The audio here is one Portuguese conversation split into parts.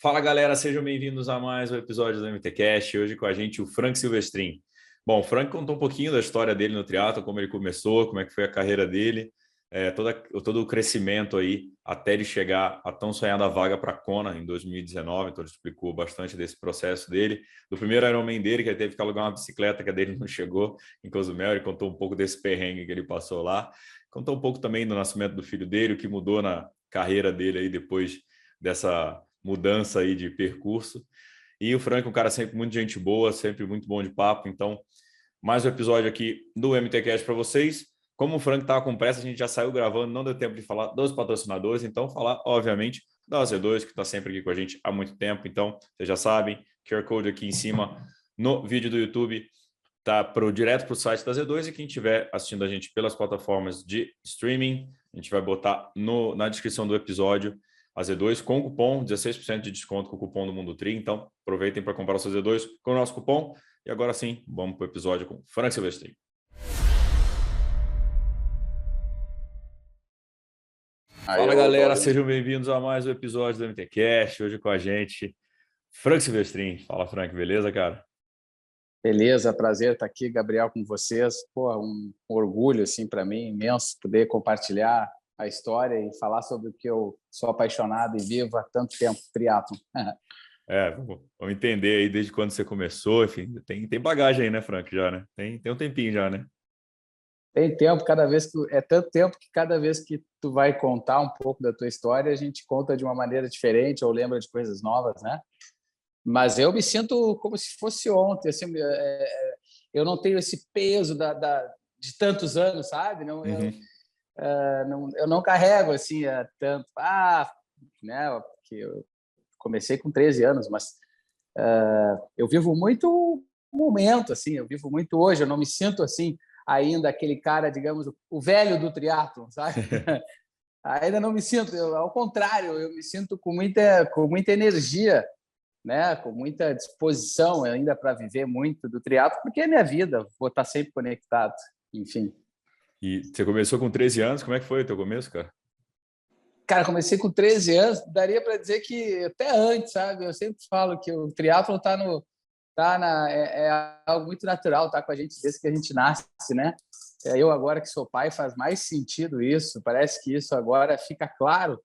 Fala galera, sejam bem-vindos a mais um episódio do MTCast. Hoje com a gente o Frank Silvestrin. Bom, o Frank contou um pouquinho da história dele no triatlo, como ele começou, como é que foi a carreira dele, todo o crescimento aí até ele chegar a tão sonhada vaga para a Kona em 2019. Então ele explicou bastante desse processo dele, do primeiro Ironman dele, que ele teve que alugar uma bicicleta, que a dele não chegou em Cozumel. Ele contou um pouco desse perrengue que ele passou lá, contou um pouco também do nascimento do filho dele, o que mudou na carreira dele aí depois dessa mudança aí de percurso. E o Frank é um cara sempre muito gente boa, sempre muito bom de papo. Então, mais um episódio aqui do MTCast para vocês. Como o Frank estava com pressa, a gente já saiu gravando, não deu tempo de falar dos patrocinadores, então falar, obviamente, da Z2, que está sempre aqui com a gente há muito tempo. Então, vocês já sabem, QR Code aqui em cima no vídeo do YouTube tá direto para o site da Z2, e quem estiver assistindo a gente pelas plataformas de streaming, a gente vai botar na descrição do episódio a Z2 com cupom, 16% de desconto com o cupom do Mundo Tri. Então, aproveitem para comprar o seu Z2 com o nosso cupom. E agora sim, vamos para o episódio com Frank Silvestrin. Fala galera, sejam bem-vindos a mais um episódio do MTCast. Hoje com a gente, Frank Silvestrin. Fala Frank, beleza, cara? Beleza, prazer estar aqui, Gabriel, com vocês. Pô, um orgulho assim para mim imenso poder compartilhar a história e falar sobre o que eu sou apaixonado e vivo há tanto tempo, triatlon. Vamos entender aí desde quando você começou. Enfim, tem bagagem aí, né, Frank, já, né? Tem um tempinho já, né? Tem tempo, é tanto tempo que cada vez que tu vai contar um pouco da tua história, a gente conta de uma maneira diferente ou lembra de coisas novas, né? Mas eu me sinto como se fosse ontem, assim, eu não tenho esse peso de tantos anos, sabe? Não, eu não carrego assim tanto, né? Porque eu comecei com 13 anos, mas eu vivo muito momento, assim, eu vivo muito hoje. Eu não me sinto assim ainda aquele cara, digamos, o velho do triatlon, sabe? Ainda não me sinto, ao contrário, eu me sinto com muita energia, né? Com muita disposição ainda para viver muito do triatlo, porque é minha vida, vou estar sempre conectado, enfim. E você começou com 13 anos, como é que foi o teu começo, cara? Cara, comecei com 13 anos, daria para dizer que até antes, sabe? Eu sempre falo que o triatlo é algo muito natural, tá com a gente desde que a gente nasce, né? Eu agora que sou pai, faz mais sentido isso, parece que isso agora fica claro,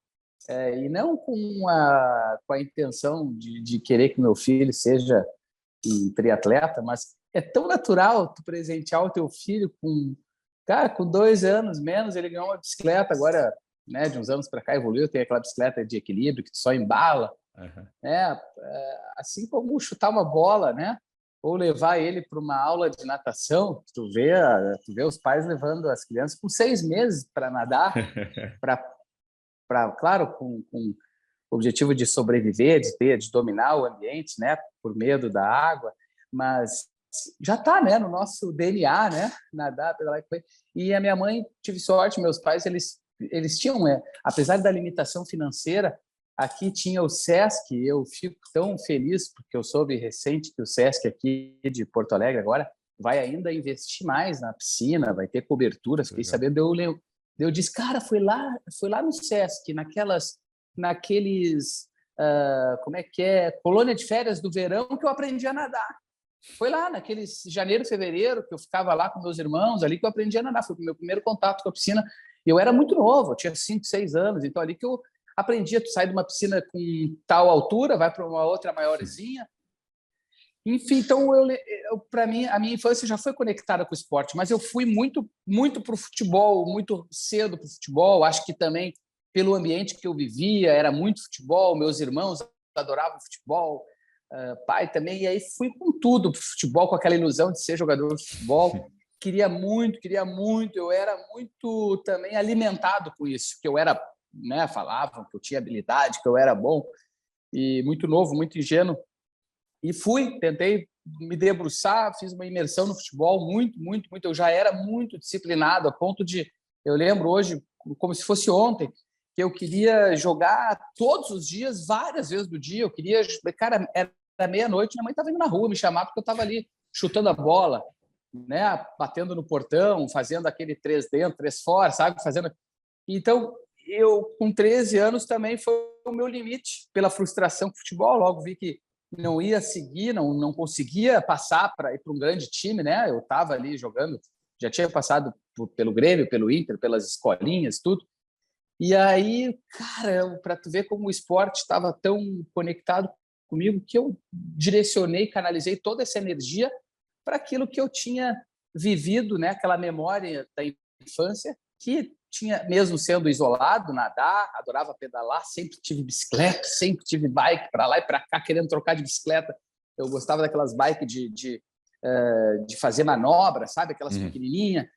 e não com a intenção de querer que meu filho seja um triatleta, mas é tão natural tu presentear o teu filho com 2 anos menos, ele ganhou uma bicicleta agora, né, de uns anos para cá evoluiu, tem aquela bicicleta de equilíbrio que tu só embala, né? Assim como chutar uma bola, né? Ou levar ele para uma aula de natação. Tu vê os pais levando as crianças com 6 meses para nadar, claro, com o objetivo de sobreviver, de dominar o ambiente, né? Por medo da água, mas já está, né, no nosso DNA, né? Nadar, pedalar. E a minha mãe, tive sorte, meus pais, eles tinham, apesar da limitação financeira, aqui tinha o SESC. Eu fico tão feliz porque eu soube recente que o SESC aqui de Porto Alegre agora vai ainda investir mais na piscina, vai ter cobertura. Fiquei sabendo, eu disse, cara, foi lá no SESC, naqueles, como é que é, colônia de férias do verão, que eu aprendi a nadar. Foi lá, naqueles janeiro, fevereiro, que eu ficava lá com meus irmãos, ali que eu aprendi a nadar. Foi o meu primeiro contato com a piscina. E eu era muito novo, eu tinha 5, 6 anos. Então, ali que eu aprendi. Tu sai de uma piscina com tal altura, vai para uma outra maiorzinha. Enfim, então, para mim, a minha infância já foi conectada com o esporte, mas eu fui muito, muito para o futebol, muito cedo para o futebol. Acho que também pelo ambiente que eu vivia, era muito futebol, meus irmãos adoravam futebol, pai também, e aí fui com tudo para o futebol, com aquela ilusão de ser jogador de futebol. Queria muito, eu era muito também alimentado com isso, que eu era, né, falavam que eu tinha habilidade, que eu era bom, e muito novo, muito ingênuo. E tentei me debruçar, fiz uma imersão no futebol, muito, muito, muito. Eu já era muito disciplinado, a ponto de, eu lembro hoje, como se fosse ontem, que eu queria jogar todos os dias, várias vezes do dia. Eu queria, cara, era meia-noite, minha mãe estava indo na rua me chamar porque eu estava ali chutando a bola, né, batendo no portão, fazendo aquele 3 dentro, 3 fora, sabe, fazendo. Então, eu, com 13 anos, também foi o meu limite pela frustração com o futebol. Logo vi que não ia seguir, não conseguia passar para ir para um grande time, né? Eu estava ali jogando, já tinha passado pelo Grêmio, pelo Inter, pelas escolinhas, tudo. E aí, cara, para tu ver como o esporte estava tão conectado comigo, que eu direcionei, canalizei toda essa energia para aquilo que eu tinha vivido, né? Aquela memória da infância, que tinha, mesmo sendo isolado, nadar, adorava pedalar, sempre tive bicicleta, sempre tive bike para lá e para cá, querendo trocar de bicicleta. Eu gostava daquelas bikes de fazer manobra, sabe? Aquelas pequenininhas.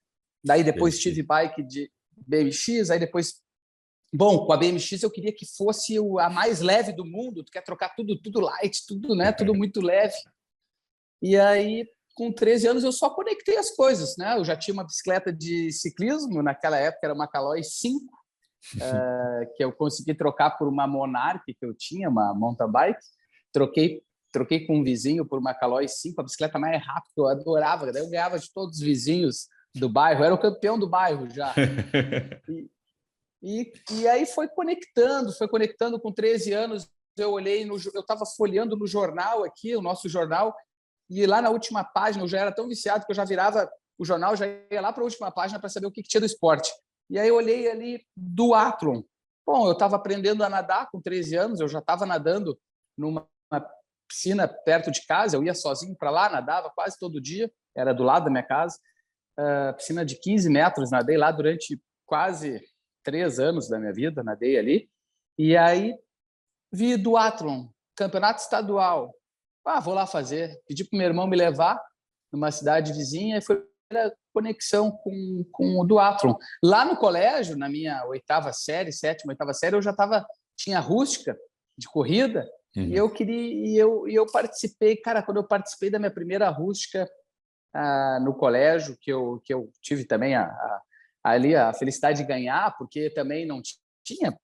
Daí depois tive bike de BMX, aí depois... Bom, com a BMX eu queria que fosse a mais leve do mundo, tu quer trocar tudo light, tudo, né? Tudo muito leve. E aí, com 13 anos, eu só conectei as coisas, né? Eu já tinha uma bicicleta de ciclismo, naquela época era uma Caloi 5, que eu consegui trocar por uma Monarch que eu tinha, uma mountain bike. Troquei com um vizinho por uma Caloi 5, a bicicleta mais rápida, eu adorava. Daí eu ganhava de todos os vizinhos do bairro, eu era o campeão do bairro já. E aí foi conectando com 13 anos. Eu estava folheando no jornal aqui, o nosso jornal, e lá na última página eu já era tão viciado que eu já virava o jornal, já ia lá para a última página para saber o que tinha do esporte. E aí eu olhei ali duatlon. Bom, eu estava aprendendo a nadar com 13 anos, eu já estava nadando numa piscina perto de casa, eu ia sozinho para lá, nadava quase todo dia, era do lado da minha casa, piscina de 15 metros, nadei lá durante quase 3 anos da minha vida, nadei ali. E aí vi duatlon, campeonato estadual. Vou lá fazer. Pedi para o meu irmão me levar numa cidade vizinha e foi a conexão com o duatlon. Lá no colégio, na minha sétima, oitava série, eu já tinha rústica de corrida e eu participei. Cara, quando eu participei da minha primeira rústica no colégio, que eu tive também ali a felicidade de ganhar, porque também não tinha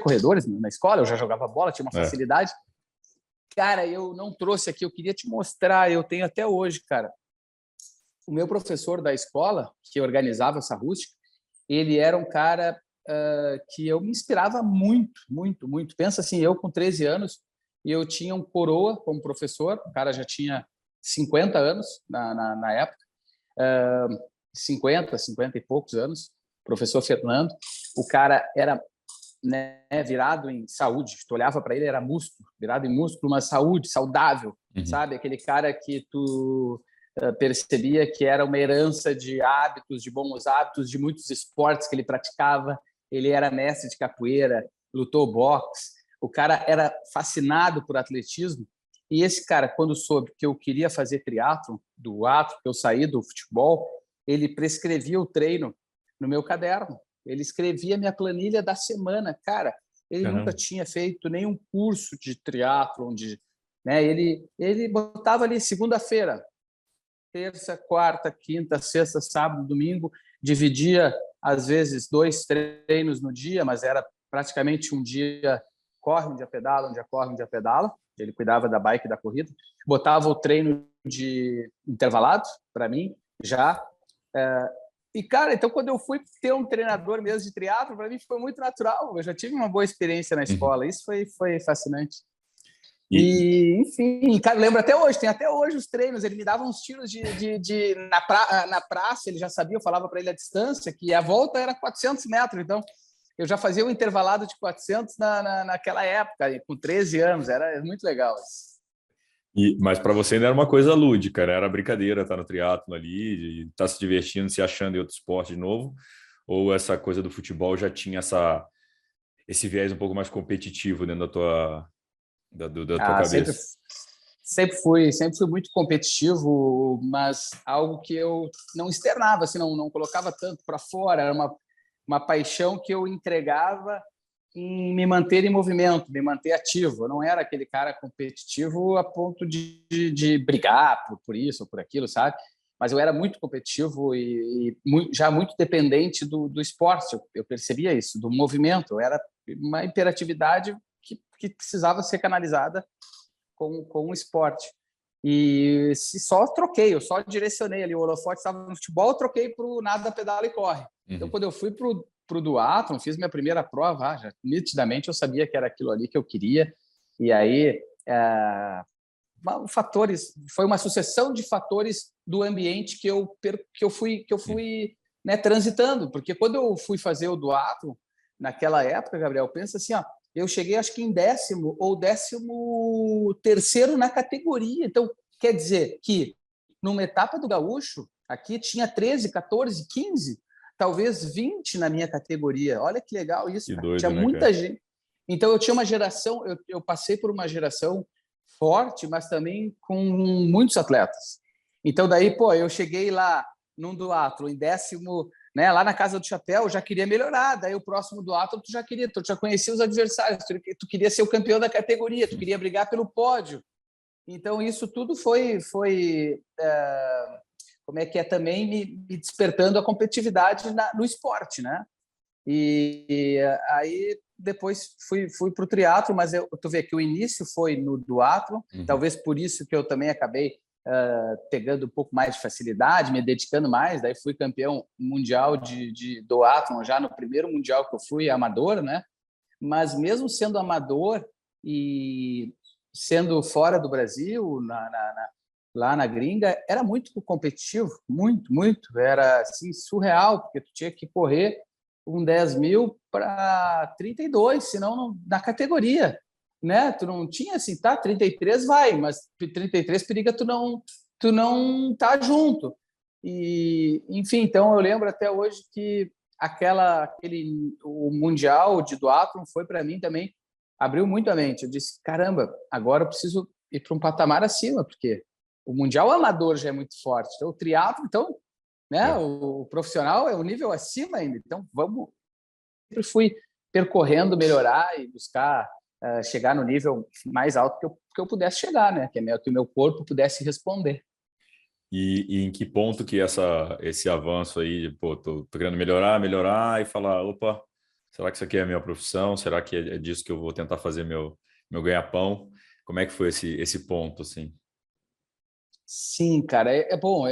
corredores na escola, eu já jogava bola, tinha uma facilidade. Cara, eu não trouxe aqui, eu queria te mostrar, eu tenho até hoje, cara. O meu professor da escola, que organizava essa rústica, ele era um cara que eu me inspirava muito, muito, muito. Pensa assim, eu com 13 anos, e eu tinha um coroa como professor, o cara já tinha 50 anos na época, 50 e poucos anos, professor Fernando. O cara era, né, virado em saúde. Tu olhava para ele, era músculo, virado em músculo, mas saúde, saudável, sabe? Aquele cara que tu percebia que era uma herança de hábitos, de bons hábitos, de muitos esportes que ele praticava. Ele era mestre de capoeira, lutou boxe. O cara era fascinado por atletismo. E esse cara, quando soube que eu queria fazer triatlon, que eu saí do futebol, ele prescrevia o treino no meu caderno. Ele escrevia minha planilha da semana. Cara, ele nunca tinha feito nenhum curso de triatlon, né? Ele botava ali segunda-feira, terça, quarta, quinta, sexta, sábado, domingo, dividia às vezes 2 treinos no dia, mas era praticamente um dia corre, um dia pedala, um dia corre, um dia pedala. Ele cuidava da bike e da corrida. Botava o treino de intervalado para mim já. E, cara, então quando eu fui ter um treinador mesmo de triatlo, para mim foi muito natural. Eu já tive uma boa experiência na escola. Isso foi fascinante. E, enfim, cara, lembro até hoje, tem até hoje os treinos. Ele me dava uns tiros na praça, ele já sabia, eu falava para ele a distância, que a volta era 400 metros. Então, eu já fazia um intervalado de 400 naquela época, com 13 anos. Era muito legal isso. Mas para você ainda era uma coisa lúdica, né? Era brincadeira estar no triatlo ali, de estar se divertindo, se achando em outro esporte de novo? Ou essa coisa do futebol já tinha esse viés um pouco mais competitivo dentro da tua cabeça? Sempre fui muito competitivo, mas algo que eu não externava, assim, não colocava tanto para fora. Era uma paixão que eu entregava em me manter em movimento, me manter ativo. Eu não era aquele cara competitivo a ponto de brigar por isso ou por aquilo, sabe? Mas eu era muito competitivo e já muito dependente do esporte. Eu percebia isso, do movimento. Eu era uma hiperatividade que precisava ser canalizada com o esporte. E eu só direcionei ali. O holofote estava no futebol, eu troquei para o nada, pedala e corre. Então, quando eu fui para o o duatlon, fiz minha primeira prova, já nitidamente eu sabia que era aquilo ali que eu queria. E aí, foi uma sucessão de fatores do ambiente que eu fui né, transitando, porque quando eu fui fazer o duatlon, naquela época, Gabriel, pensa assim, ó, eu cheguei acho que em 10º ou 13º na categoria. Então, quer dizer que numa etapa do Gaúcho, aqui tinha 13, 14, 15, talvez 20 na minha categoria. Olha que legal isso, Que cara. doido, Tinha né, muita cara? gente. Então, eu tinha uma geração, eu passei por uma geração forte, mas também com muitos atletas. Então, daí, pô, eu cheguei lá num duatlo, em 10º, né, lá na Casa do Chapéu, já queria melhorar. Daí, o próximo duatlo, tu já conhecia os adversários, tu queria ser o campeão da categoria, tu queria brigar pelo pódio. Então, isso tudo foi como é que é também me despertando a competitividade no esporte, né? E aí depois fui para o triatlo, mas tu vê que o início foi no duatlo, talvez por isso que eu também acabei pegando um pouco mais de facilidade, me dedicando mais. Daí fui campeão mundial de duatlo já no primeiro mundial que eu fui amador, né? Mas mesmo sendo amador e sendo fora do Brasil, lá na gringa, era muito competitivo, muito, muito. Era assim, surreal, porque tu tinha que correr um 10.000 para 32, senão na categoria, né? Tu não tinha assim, tá, 33 vai, mas 33 periga tu não tá junto. E, enfim, então eu lembro até hoje que o mundial de duatlon foi para mim também, abriu muito a mente. Eu disse, caramba, agora eu preciso ir para um patamar acima, porque o mundial amador já é muito forte. Então, o triatlo, então, né, o profissional é um nível acima ainda. Então, vamos. Sempre fui percorrendo, melhorar e buscar chegar no nível mais alto que eu pudesse chegar, né? Que o meu corpo pudesse responder. E em que ponto que esse avanço aí, pô, tô querendo melhorar e falar, opa, será que isso aqui é a minha profissão? Será que é disso que eu vou tentar fazer meu ganha-pão? Como é que foi esse ponto, assim? Sim, cara, é bom.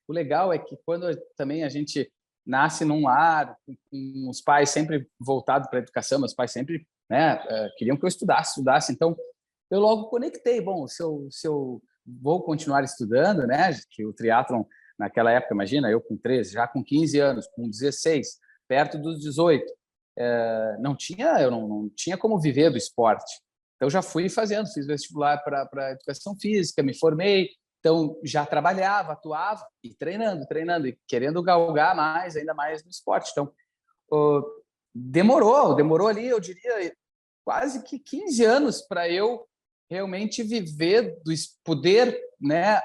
O legal é que quando também a gente nasce num lar, com os pais sempre voltados para a educação, meus pais sempre, né, queriam que eu estudasse. Então, eu logo conectei. Bom, se eu vou continuar estudando, né, que o triatlon naquela época, imagina, eu com 13, já com 15 anos, com 16, perto dos 18, eu não tinha como viver do esporte. Então, já fui fazendo, fiz vestibular para educação física, me formei. Então, já trabalhava, atuava e treinando e querendo galgar ainda mais no esporte. Então, demorou ali, eu diria, quase que 15 anos para eu realmente viver, poder, né,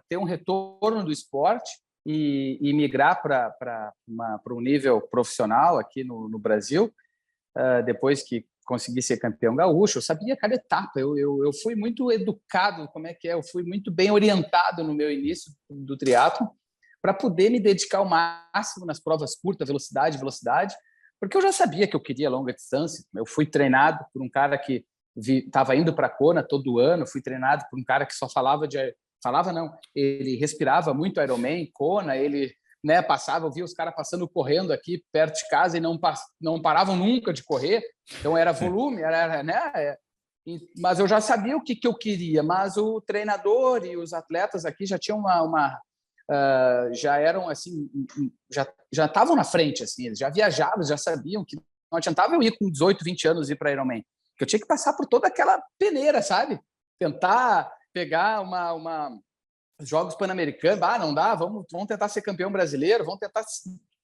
ter um retorno do esporte e migrar para um nível profissional aqui no Brasil, depois que consegui ser campeão gaúcho. Eu sabia cada etapa, eu fui muito educado, eu fui muito bem orientado no meu início do triatlo para poder me dedicar ao máximo nas provas curtas, velocidade, porque eu já sabia que eu queria longa distância. Eu fui treinado por um cara que estava indo para a Kona todo ano, fui treinado por um cara que só falava não, ele respirava muito Ironman, Kona, ele, né, passava, eu via os caras passando correndo aqui perto de casa e não paravam nunca de correr. Então era volume, né? Mas eu já sabia o que eu queria, mas o treinador e os atletas aqui já tinham já eram assim, já estavam na frente, assim, eles já viajavam, já sabiam que não adiantava eu ir com 18, 20 anos ir para Ironman, que eu tinha que passar por toda aquela peneira, sabe? Tentar pegar Jogos Pan-Americanos, não dá, vamos tentar ser campeão brasileiro, vamos tentar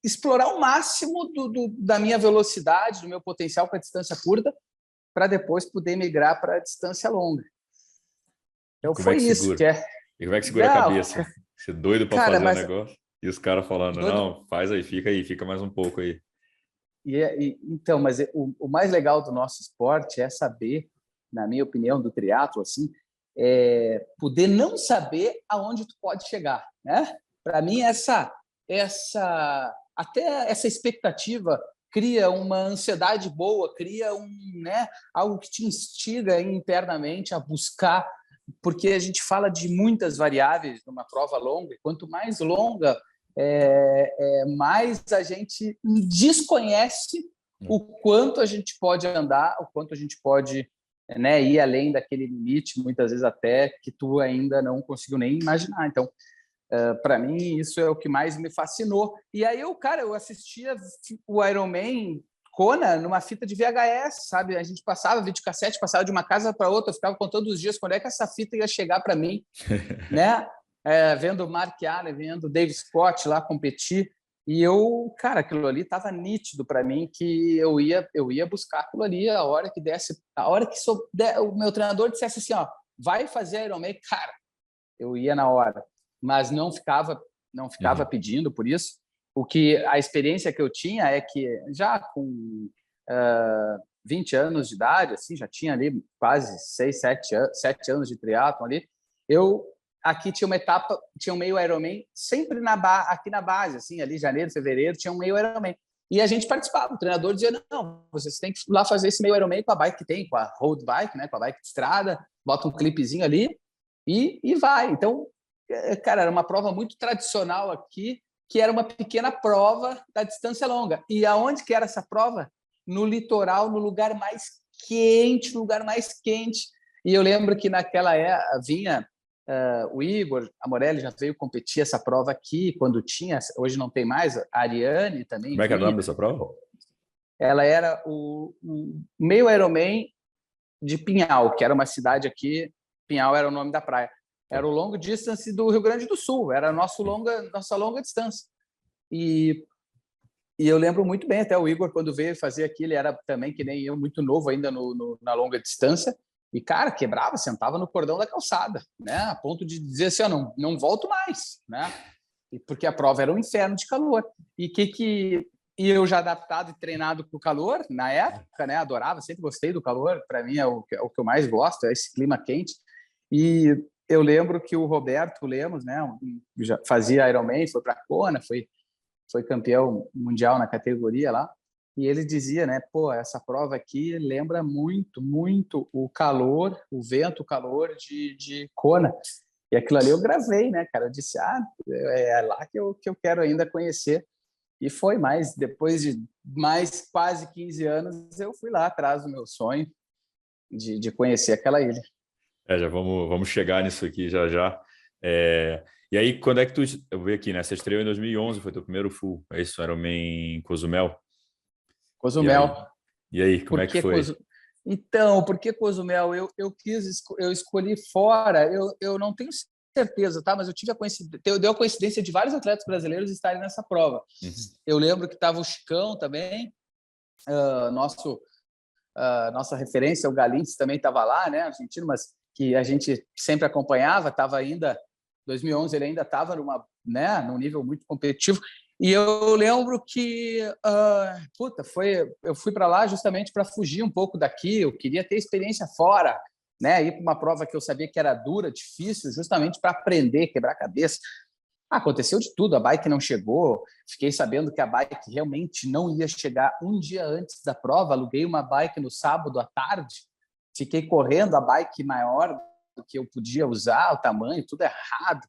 explorar o máximo da minha velocidade, do meu potencial com a distância curta, para depois poder migrar para a distância longa. Então Como é foi que isso. segura? E como é que segura a cabeça? Você é doido para Cara, fazer o mas negócio? E os caras falando, doido. não, faz aí, fica mais um pouco aí. Então, mas o mais legal do nosso esporte é saber, na minha opinião, do triatlo, assim, poder não saber aonde tu pode chegar, né? Para mim até essa expectativa cria uma ansiedade boa, cria né, algo que te instiga internamente a buscar, porque a gente fala de muitas variáveis numa prova longa, e quanto mais longa mais a gente desconhece o quanto a gente pode andar, o quanto a gente pode, né, ir além daquele limite, muitas vezes até que tu ainda não conseguiu nem imaginar. Então, para mim, isso é o que mais me fascinou. E aí, eu assistia o Ironman Kona numa fita de VHS, sabe? A gente passava videocassete, passava de uma casa para outra, eu ficava contando os dias quando é que essa fita ia chegar para mim, né? Vendo o Mark Allen, vendo o Dave Scott lá competir. E cara, aquilo ali estava nítido para mim que eu ia buscar aquilo ali a hora que desse, a hora que o meu treinador dissesse assim, ó, vai fazer Ironman, cara, eu ia na hora, mas não ficava pedindo por isso. O que a experiência que eu tinha é que já com 20 anos de idade, assim, já tinha ali quase 7 anos de triatlon ali, aqui tinha uma etapa, tinha um meio Ironman sempre aqui na base, assim, ali janeiro, fevereiro, tinha um meio Ironman. E a gente participava, o treinador dizia, não, vocês têm que ir lá fazer esse meio Ironman com a bike que tem, com a road bike, né, com a bike de estrada, bota um clipezinho ali e vai. Então, cara, era uma prova muito tradicional aqui, que era uma pequena prova da distância longa. E aonde que era essa prova? No litoral, no lugar mais quente, E eu lembro que naquela vinha o Igor, a Morelli já veio competir essa prova aqui, quando tinha, hoje não tem mais, a Ariane também. Como é que é o nome dessa prova? Ela era o meio Ironman de Pinhal, que era uma cidade aqui, Pinhal era o nome da praia. Era o long distance do Rio Grande do Sul, era nossa longa distância. E eu lembro muito bem, até o Igor, quando veio fazer aqui, ele era também, que nem eu, muito novo ainda na longa distância. E, cara, quebrava, sentava no cordão da calçada, né? A ponto de dizer assim, não volto mais, né? Porque a prova era um inferno de calor. E eu já adaptado e treinado para o calor, na época, né? Adorava, sempre gostei do calor. Para mim é o que eu mais gosto, é esse clima quente. E eu lembro que o Roberto Lemos, né? Já fazia Ironman, foi para Kona, foi campeão mundial na categoria lá. E ele dizia, né, pô, essa prova aqui lembra muito, muito o calor, o vento, o calor de Kona. E aquilo ali eu gravei, né, cara? Eu disse, é lá que eu quero ainda conhecer. E foi mais, depois de mais quase 15 anos, eu fui lá atrás do meu sonho de conhecer aquela ilha. Já vamos chegar nisso aqui já. E aí, quando é que eu vi aqui, né? Você estreou em 2011, foi teu primeiro full, é isso? Ironman Cozumel? Cozumel. E aí, como é que foi? Então, por que Cozumel? Eu escolhi fora, eu não tenho certeza, tá? Mas eu tive deu a coincidência de vários atletas brasileiros estarem nessa prova. Uhum. Eu lembro que estava o Chicão também, nossa referência, o Galintz também estava lá, né, argentino, mas que a gente sempre acompanhava, estava ainda, 2011 ele ainda estava num nível muito competitivo. E eu lembro que eu fui para lá justamente para fugir um pouco daqui, eu queria ter experiência fora, né? Ir para uma prova que eu sabia que era dura, difícil, justamente para aprender, quebrar a cabeça. Aconteceu de tudo, a bike não chegou, fiquei sabendo que a bike realmente não ia chegar um dia antes da prova, aluguei uma bike no sábado à tarde, fiquei correndo a bike maior do que eu podia usar, o tamanho, tudo errado.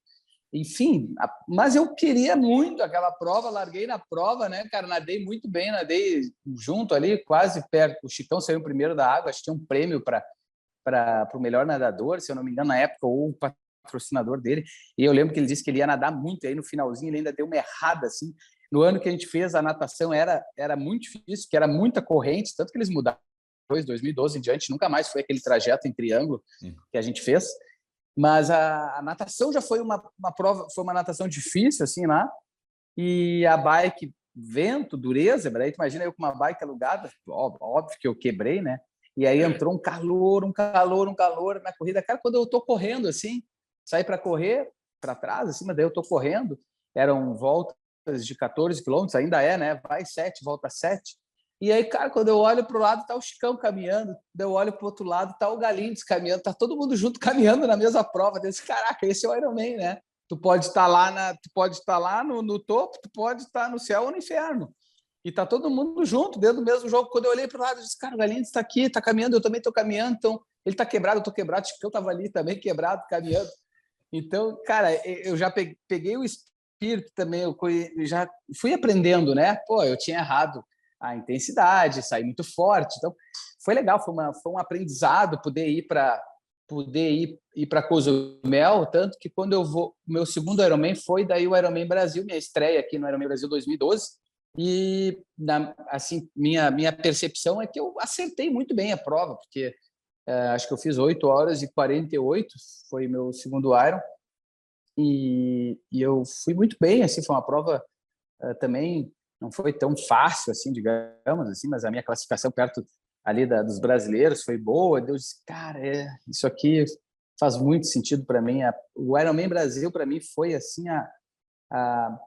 Enfim, mas eu queria muito aquela prova, larguei na prova, né, cara, nadei muito bem, nadei junto ali, quase perto, o Chicão saiu primeiro da água, acho que tinha um prêmio para o melhor nadador, se eu não me engano, na época, ou o patrocinador dele, e eu lembro que ele disse que ele ia nadar muito, e aí no finalzinho ele ainda deu uma errada, assim, no ano que a gente fez a natação era muito difícil, que era muita corrente, tanto que eles mudaram, depois, 2012 em diante, nunca mais foi aquele trajeto em triângulo que a gente fez. Mas a natação já foi uma prova, foi uma natação difícil, assim, lá. E a bike, vento, dureza, daí tu imagina eu com uma bike alugada, óbvio que eu quebrei, né? E aí entrou um calor na corrida. Cara, quando eu tô correndo, assim, saí para correr para trás, assim, mas daí eu tô correndo, eram voltas de 14 quilômetros, ainda né? Vai 7, volta 7. E aí, cara, quando eu olho para o lado, tá o Chicão caminhando, eu olho para o outro lado, tá o Galintz caminhando, tá todo mundo junto caminhando na mesma prova. Eu disse, caraca, esse é o Ironman, né? Tu pode estar lá no topo, tu pode estar no céu ou no inferno. E tá todo mundo junto, dentro do mesmo jogo. Quando eu olhei para o lado, eu disse, cara, o Galintz está aqui, tá caminhando, eu também estou caminhando, então ele tá quebrado, eu tô quebrado, o Chicão tava ali também quebrado, caminhando. Então, cara, eu já peguei o espírito também, eu já fui aprendendo, né? Pô, eu tinha errado a intensidade, saí muito forte, então foi legal, foi um aprendizado poder ir para Cozumel, tanto que quando eu vou, meu segundo Ironman foi daí o Ironman Brasil, minha estreia aqui no Ironman Brasil 2012, e assim minha percepção é que eu acertei muito bem a prova, porque acho que eu fiz 8 horas e 48, foi meu segundo Iron, e eu fui muito bem, assim, foi uma prova também não foi tão fácil assim, digamos assim, mas a minha classificação perto ali dos brasileiros foi boa. Deus disse, cara, isso aqui faz muito sentido para mim. O Ironman Brasil para mim foi assim a,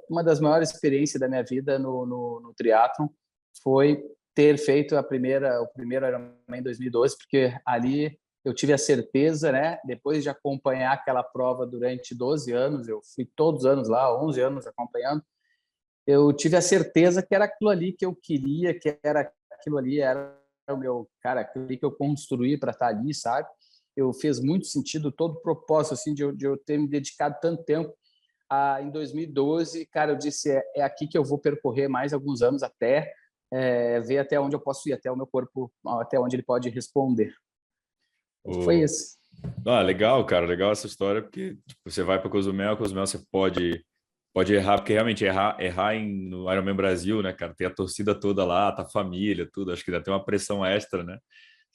uma das maiores experiências da minha vida no triatlon, foi ter feito o primeiro Ironman em 2012, porque ali eu tive a certeza, né, depois de acompanhar aquela prova durante 12 anos, eu fui todos os anos lá, 11 anos acompanhando, eu tive a certeza que era aquilo ali que eu queria, que era aquilo ali, era o meu, cara, aquilo ali que eu construí para estar ali, sabe? Eu fez muito sentido todo o propósito, assim, de eu ter me dedicado tanto tempo. Em 2012, cara, eu disse, é aqui que eu vou percorrer mais alguns anos até ver até onde eu posso ir, até o meu corpo, até onde ele pode responder. Foi isso. Legal, cara, legal essa história, porque tipo, você vai para Cozumel você pode errar, porque realmente errar no Ironman Brasil, né, cara, tem a torcida toda lá, tá a família, tudo, acho que ainda tem uma pressão extra, né?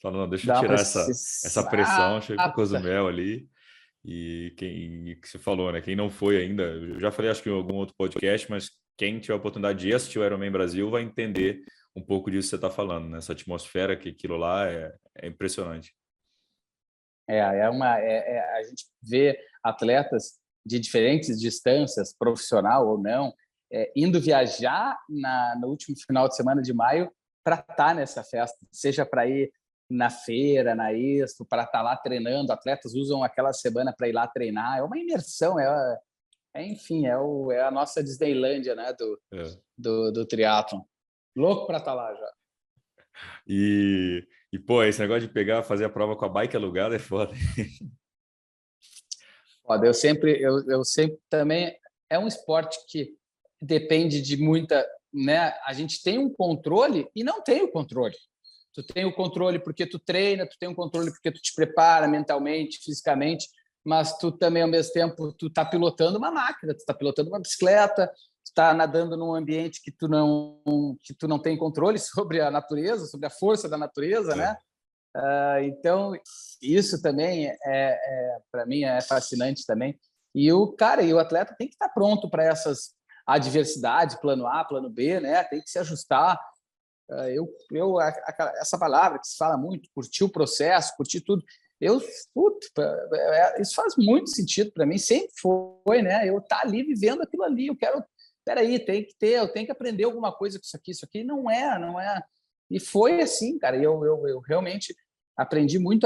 Falando, não, deixa eu Dá para tirar essa pressão, chega para Cozumel ali, e que você falou, né, quem não foi ainda, eu já falei acho que em algum outro podcast, mas quem tiver a oportunidade de assistir o Ironman Brasil vai entender um pouco disso que você está falando, né? Essa atmosfera, que aquilo lá é impressionante. A gente vê atletas de diferentes distâncias, profissional ou não, indo viajar no último final de semana de maio para estar nessa festa, seja para ir na feira, na Expo, para estar lá treinando. Atletas usam aquela semana para ir lá treinar. É uma imersão, enfim, é a nossa Disneylândia, né, do triatlon. Louco para estar lá já. Pô, esse negócio de fazer a prova com a bike alugada é foda. Foda. Eu sempre também é um esporte que depende de muita, né? A gente tem um controle e não tem o controle. Tu tem o controle porque tu treina, tu tem o controle porque tu te prepara mentalmente, fisicamente, mas tu também ao mesmo tempo tu tá pilotando uma máquina, tu tá pilotando uma bicicleta, tu tá nadando num ambiente que tu não tem controle sobre a natureza, sobre a força da natureza, né? Então, isso também para mim é fascinante também. E o atleta tem que estar pronto para essas adversidades, plano A, plano B, né? Tem que se ajustar. Essa palavra que se fala muito, curtir o processo, curtir tudo. Isso faz muito sentido para mim, sempre foi, né? Eu estar ali vivendo aquilo ali, eu quero, peraí, eu tenho que aprender alguma coisa com isso aqui não é. E foi assim, cara. Eu realmente aprendi muito,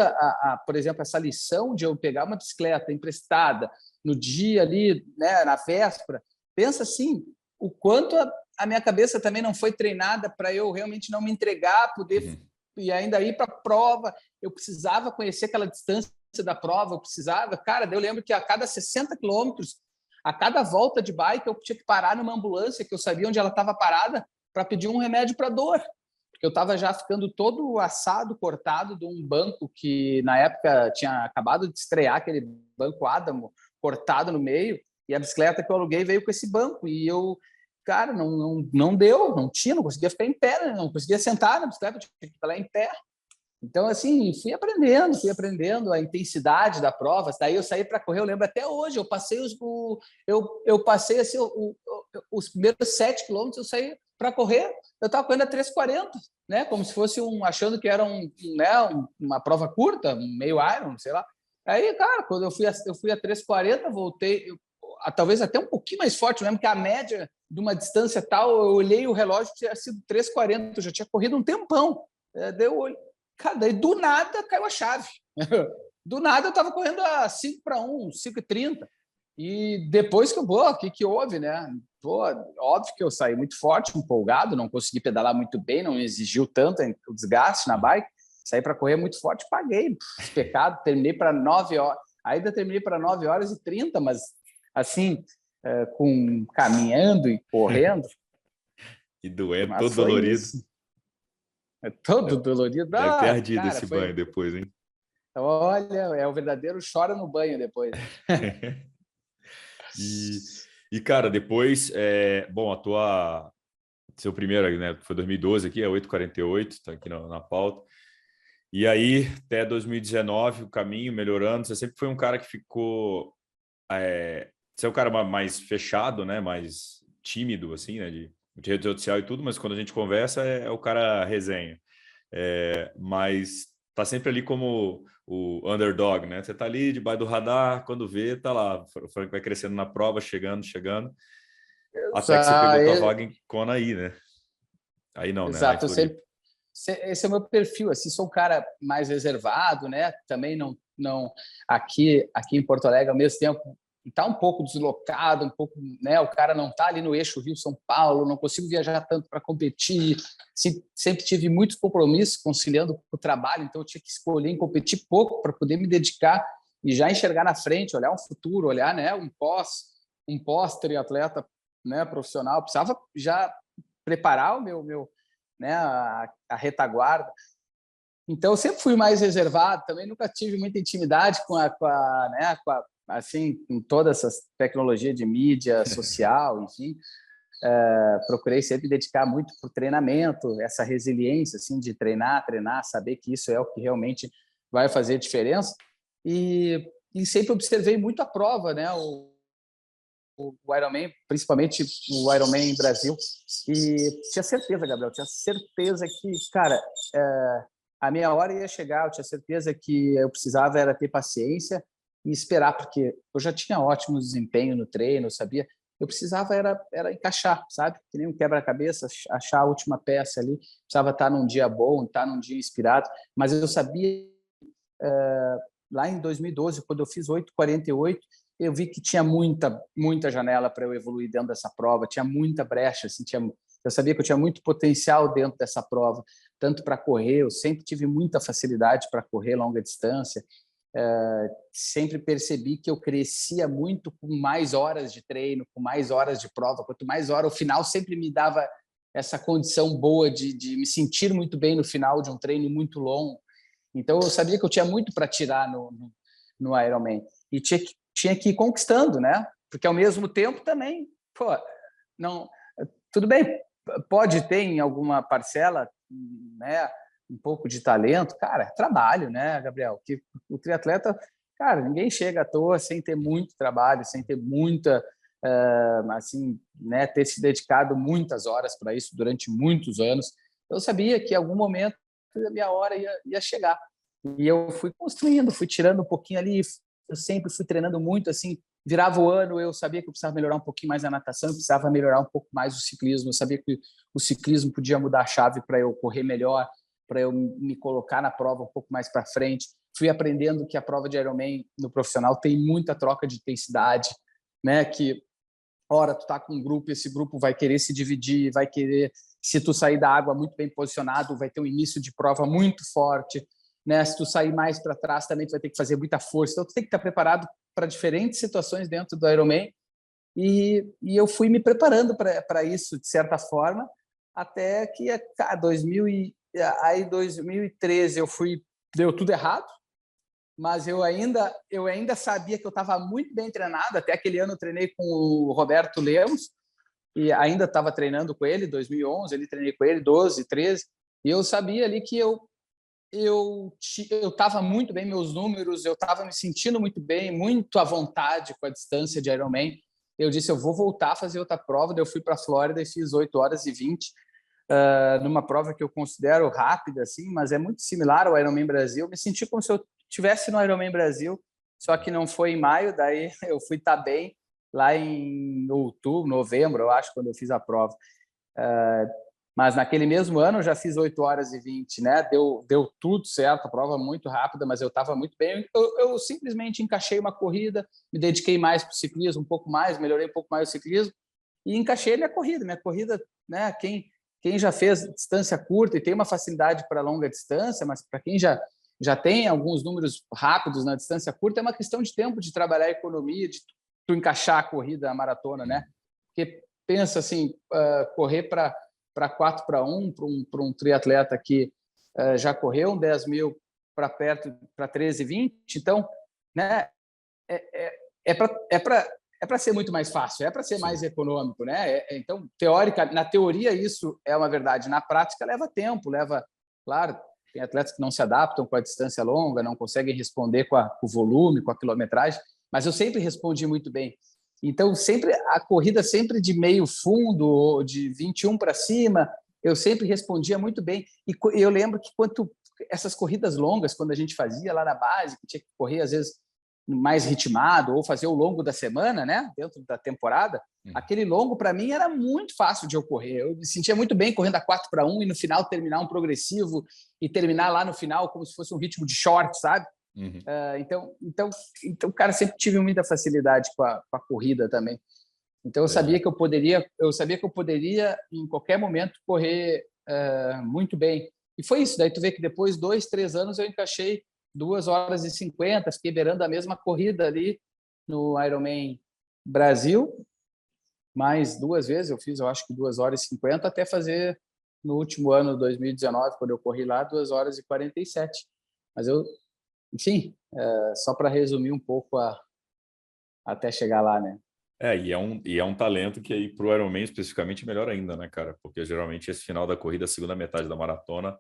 por exemplo, essa lição de eu pegar uma bicicleta emprestada no dia ali, né, na véspera. Pensa assim, o quanto a minha cabeça também não foi treinada para eu realmente não me entregar, poder e ainda ir para a prova. Eu precisava conhecer aquela distância da prova, eu precisava. Cara, eu lembro que a cada 60 quilômetros, a cada volta de bike, eu tinha que parar numa ambulância, que eu sabia onde ela estava parada, para pedir um remédio para dor. Porque eu estava já ficando todo assado, cortado de um banco que, na época, tinha acabado de estrear aquele banco Adamo, cortado no meio, e a bicicleta que eu aluguei veio com esse banco. E eu, cara, não deu, não conseguia ficar em pé, né? Não conseguia sentar na bicicleta, tinha que ficar lá em pé. Então, assim, fui aprendendo a intensidade da prova. Daí eu saí para correr, eu lembro até hoje, eu passei eu passei assim, os primeiros 7 quilômetros, eu saí para correr, eu estava correndo a 3:40, né? Como se fosse achando que era uma prova curta, um meio Iron, sei lá. Aí, cara, quando eu fui a 3:40, voltei, talvez até um pouquinho mais forte, mesmo que a média de uma distância tal, eu olhei o relógio, tinha sido 3:40, eu já tinha corrido um tempão. Deu, cara, daí do nada caiu a chave. Do nada eu estava correndo a 5:1, 5:30. E depois o que houve, né? Óbvio que eu saí muito forte, empolgado, não consegui pedalar muito bem, não exigiu tanto o desgaste na bike. Saí para correr muito forte, paguei esse pecado, terminei para 9 horas. Ainda terminei para 9 horas e 30, mas assim, caminhando e correndo. E doendo, Mas todo foi dolorido. isso. É todo dolorido. Deve ter ardido Cara, esse banho depois, hein? Olha, é o verdadeiro chora no banho depois. Cara, depois, bom, seu primeiro, né, foi 2012 aqui, é 8,48, está aqui na pauta. E aí, até 2019, o caminho melhorando. Você sempre foi um cara que ficou... você é um cara mais fechado, né, mais tímido, assim, né, de rede social e tudo, mas quando a gente conversa, é o cara resenha. Mas tá sempre ali como o underdog, né? Você tá ali debaixo do radar, quando vê, tá lá. O Frank vai crescendo na prova, chegando, até que você pegou tua vaga em Kona aí, né? Aí não, né? Lá em Exato, Floripa. esse é o meu perfil, assim, sou um cara mais reservado, né? Também não aqui em Porto Alegre ao mesmo tempo está um pouco deslocado, um pouco, né? O cara não está ali no eixo Rio-São Paulo, não consigo viajar tanto para competir. Sempre tive muitos compromissos conciliando com o trabalho, então eu tinha que escolher em competir pouco para poder me dedicar e já enxergar na frente, olhar um futuro, olhar, né? Um pós triatleta, né? Profissional, precisava já preparar o meu né, a retaguarda. Então, eu sempre fui mais reservado, também nunca tive muita intimidade assim, com toda essa tecnologia de mídia social, enfim. Procurei sempre dedicar muito para o treinamento, essa resiliência assim, de treinar, saber que isso é o que realmente vai fazer diferença. E sempre observei muito a prova, né? O Ironman, principalmente o Ironman Brasil, e tinha certeza, Gabriel, tinha certeza que, cara, a minha hora ia chegar, eu tinha certeza que eu precisava era ter paciência e esperar, porque eu já tinha ótimo desempenho no treino, eu sabia, eu precisava era encaixar, sabe? Que nem um quebra-cabeça, achar a última peça ali, precisava estar num dia bom, estar num dia inspirado, mas eu sabia, lá em 2012, quando eu fiz 8,48, eu vi que tinha muita janela para eu evoluir dentro dessa prova, tinha muita brecha, assim, eu sabia que eu tinha muito potencial dentro dessa prova, tanto para correr, eu sempre tive muita facilidade para correr longa distância, sempre percebi que eu crescia muito com mais horas de treino, com mais horas de prova, quanto mais horas, o final sempre me dava essa condição boa de me sentir muito bem no final de um treino muito longo. Então, eu sabia que eu tinha muito para tirar no Ironman. E tinha que ir conquistando, né? Porque, ao mesmo tempo, também, não, tudo bem, pode ter em alguma parcela, né, um pouco de talento. Cara, é trabalho, né, Gabriel? Que o triatleta, cara, ninguém chega à toa sem ter muito trabalho, sem ter muita... assim, né, ter se dedicado muitas horas para isso durante muitos anos. Eu sabia que em algum momento a minha hora ia chegar. E eu fui construindo, fui tirando um pouquinho ali, eu sempre fui treinando muito, assim, virava o ano, eu sabia que eu precisava melhorar um pouquinho mais a natação, eu precisava melhorar um pouco mais o ciclismo, eu sabia que o ciclismo podia mudar a chave para eu correr melhor, para eu me colocar na prova um pouco mais para frente. Fui aprendendo que a prova de Ironman no profissional tem muita troca de intensidade, né, que hora tu tá com um grupo, esse grupo vai querer se dividir, vai querer, se tu sair da água muito bem posicionado, vai ter um início de prova muito forte, né? Se tu sair mais para trás também tu vai ter que fazer muita força, então tu tem que estar preparado para diferentes situações dentro do Ironman e eu fui me preparando para isso de certa forma até que 2013 deu tudo errado, mas eu ainda sabia que eu estava muito bem treinado. Até aquele ano eu treinei com o Roberto Lemos e ainda estava treinando com ele, 2011, ele treinei com ele, 12, 13, e eu sabia ali que eu estava muito bem, meus números, eu estava me sentindo muito bem, muito à vontade com a distância de Ironman. Eu disse, eu vou voltar a fazer outra prova. Daí eu fui para a Flórida e fiz 8 horas e 20, numa prova que eu considero rápida, assim, mas é muito similar ao Ironman Brasil. Me senti como se eu estivesse no Ironman Brasil, só que não foi em maio, daí eu fui estar bem lá em outubro, novembro, eu acho, quando eu fiz a prova. Mas naquele mesmo ano eu já fiz 8 horas e 20, né? Deu tudo certo, a prova muito rápida, mas eu estava muito bem. Eu simplesmente encaixei uma corrida, me dediquei mais para o ciclismo, um pouco mais, melhorei um pouco mais o ciclismo e encaixei minha corrida. Minha corrida, né? Quem já fez distância curta e tem uma facilidade para longa distância, mas para quem já tem alguns números rápidos na distância curta, é uma questão de tempo de trabalhar a economia, tu encaixar a corrida, a maratona, né? Porque pensa assim, correr para 4:1 para um triatleta que já correu um 10 mil para perto, para 13:20, então, né? É para ser muito mais fácil, é para ser mais econômico, né? Então, na teoria isso é uma verdade, na prática leva tempo, claro, tem atletas que não se adaptam com a distância longa, não conseguem responder com o volume, com a quilometragem, mas eu sempre respondi muito bem. Então, sempre a corrida sempre de meio fundo, ou de 21 para cima, eu sempre respondia muito bem. E eu lembro que essas corridas longas, quando a gente fazia lá na base, que tinha que correr às vezes mais ritmado, ou fazer o longo da semana, né, dentro da temporada, aquele longo, para mim, era muito fácil de ocorrer. Eu me sentia muito bem correndo a 4:1 e no final terminar um progressivo e terminar lá no final como se fosse um ritmo de short, sabe? Então, o cara sempre tive muita facilidade com a corrida também. Então, eu sabia que eu poderia em qualquer momento correr muito bem. E foi isso. Daí tu vê que depois 2, 3 anos eu encaixei 2h50, fiquei beirando a mesma corrida ali no Ironman Brasil, mais 2 vezes, eu fiz, eu acho que 2h50, até fazer no último ano, 2019, quando eu corri lá, 2h47. Mas enfim, só para resumir um pouco até chegar lá, né? E é um talento que aí para o Ironman especificamente é melhor ainda, né, cara? Porque geralmente esse final da corrida, a segunda metade da maratona,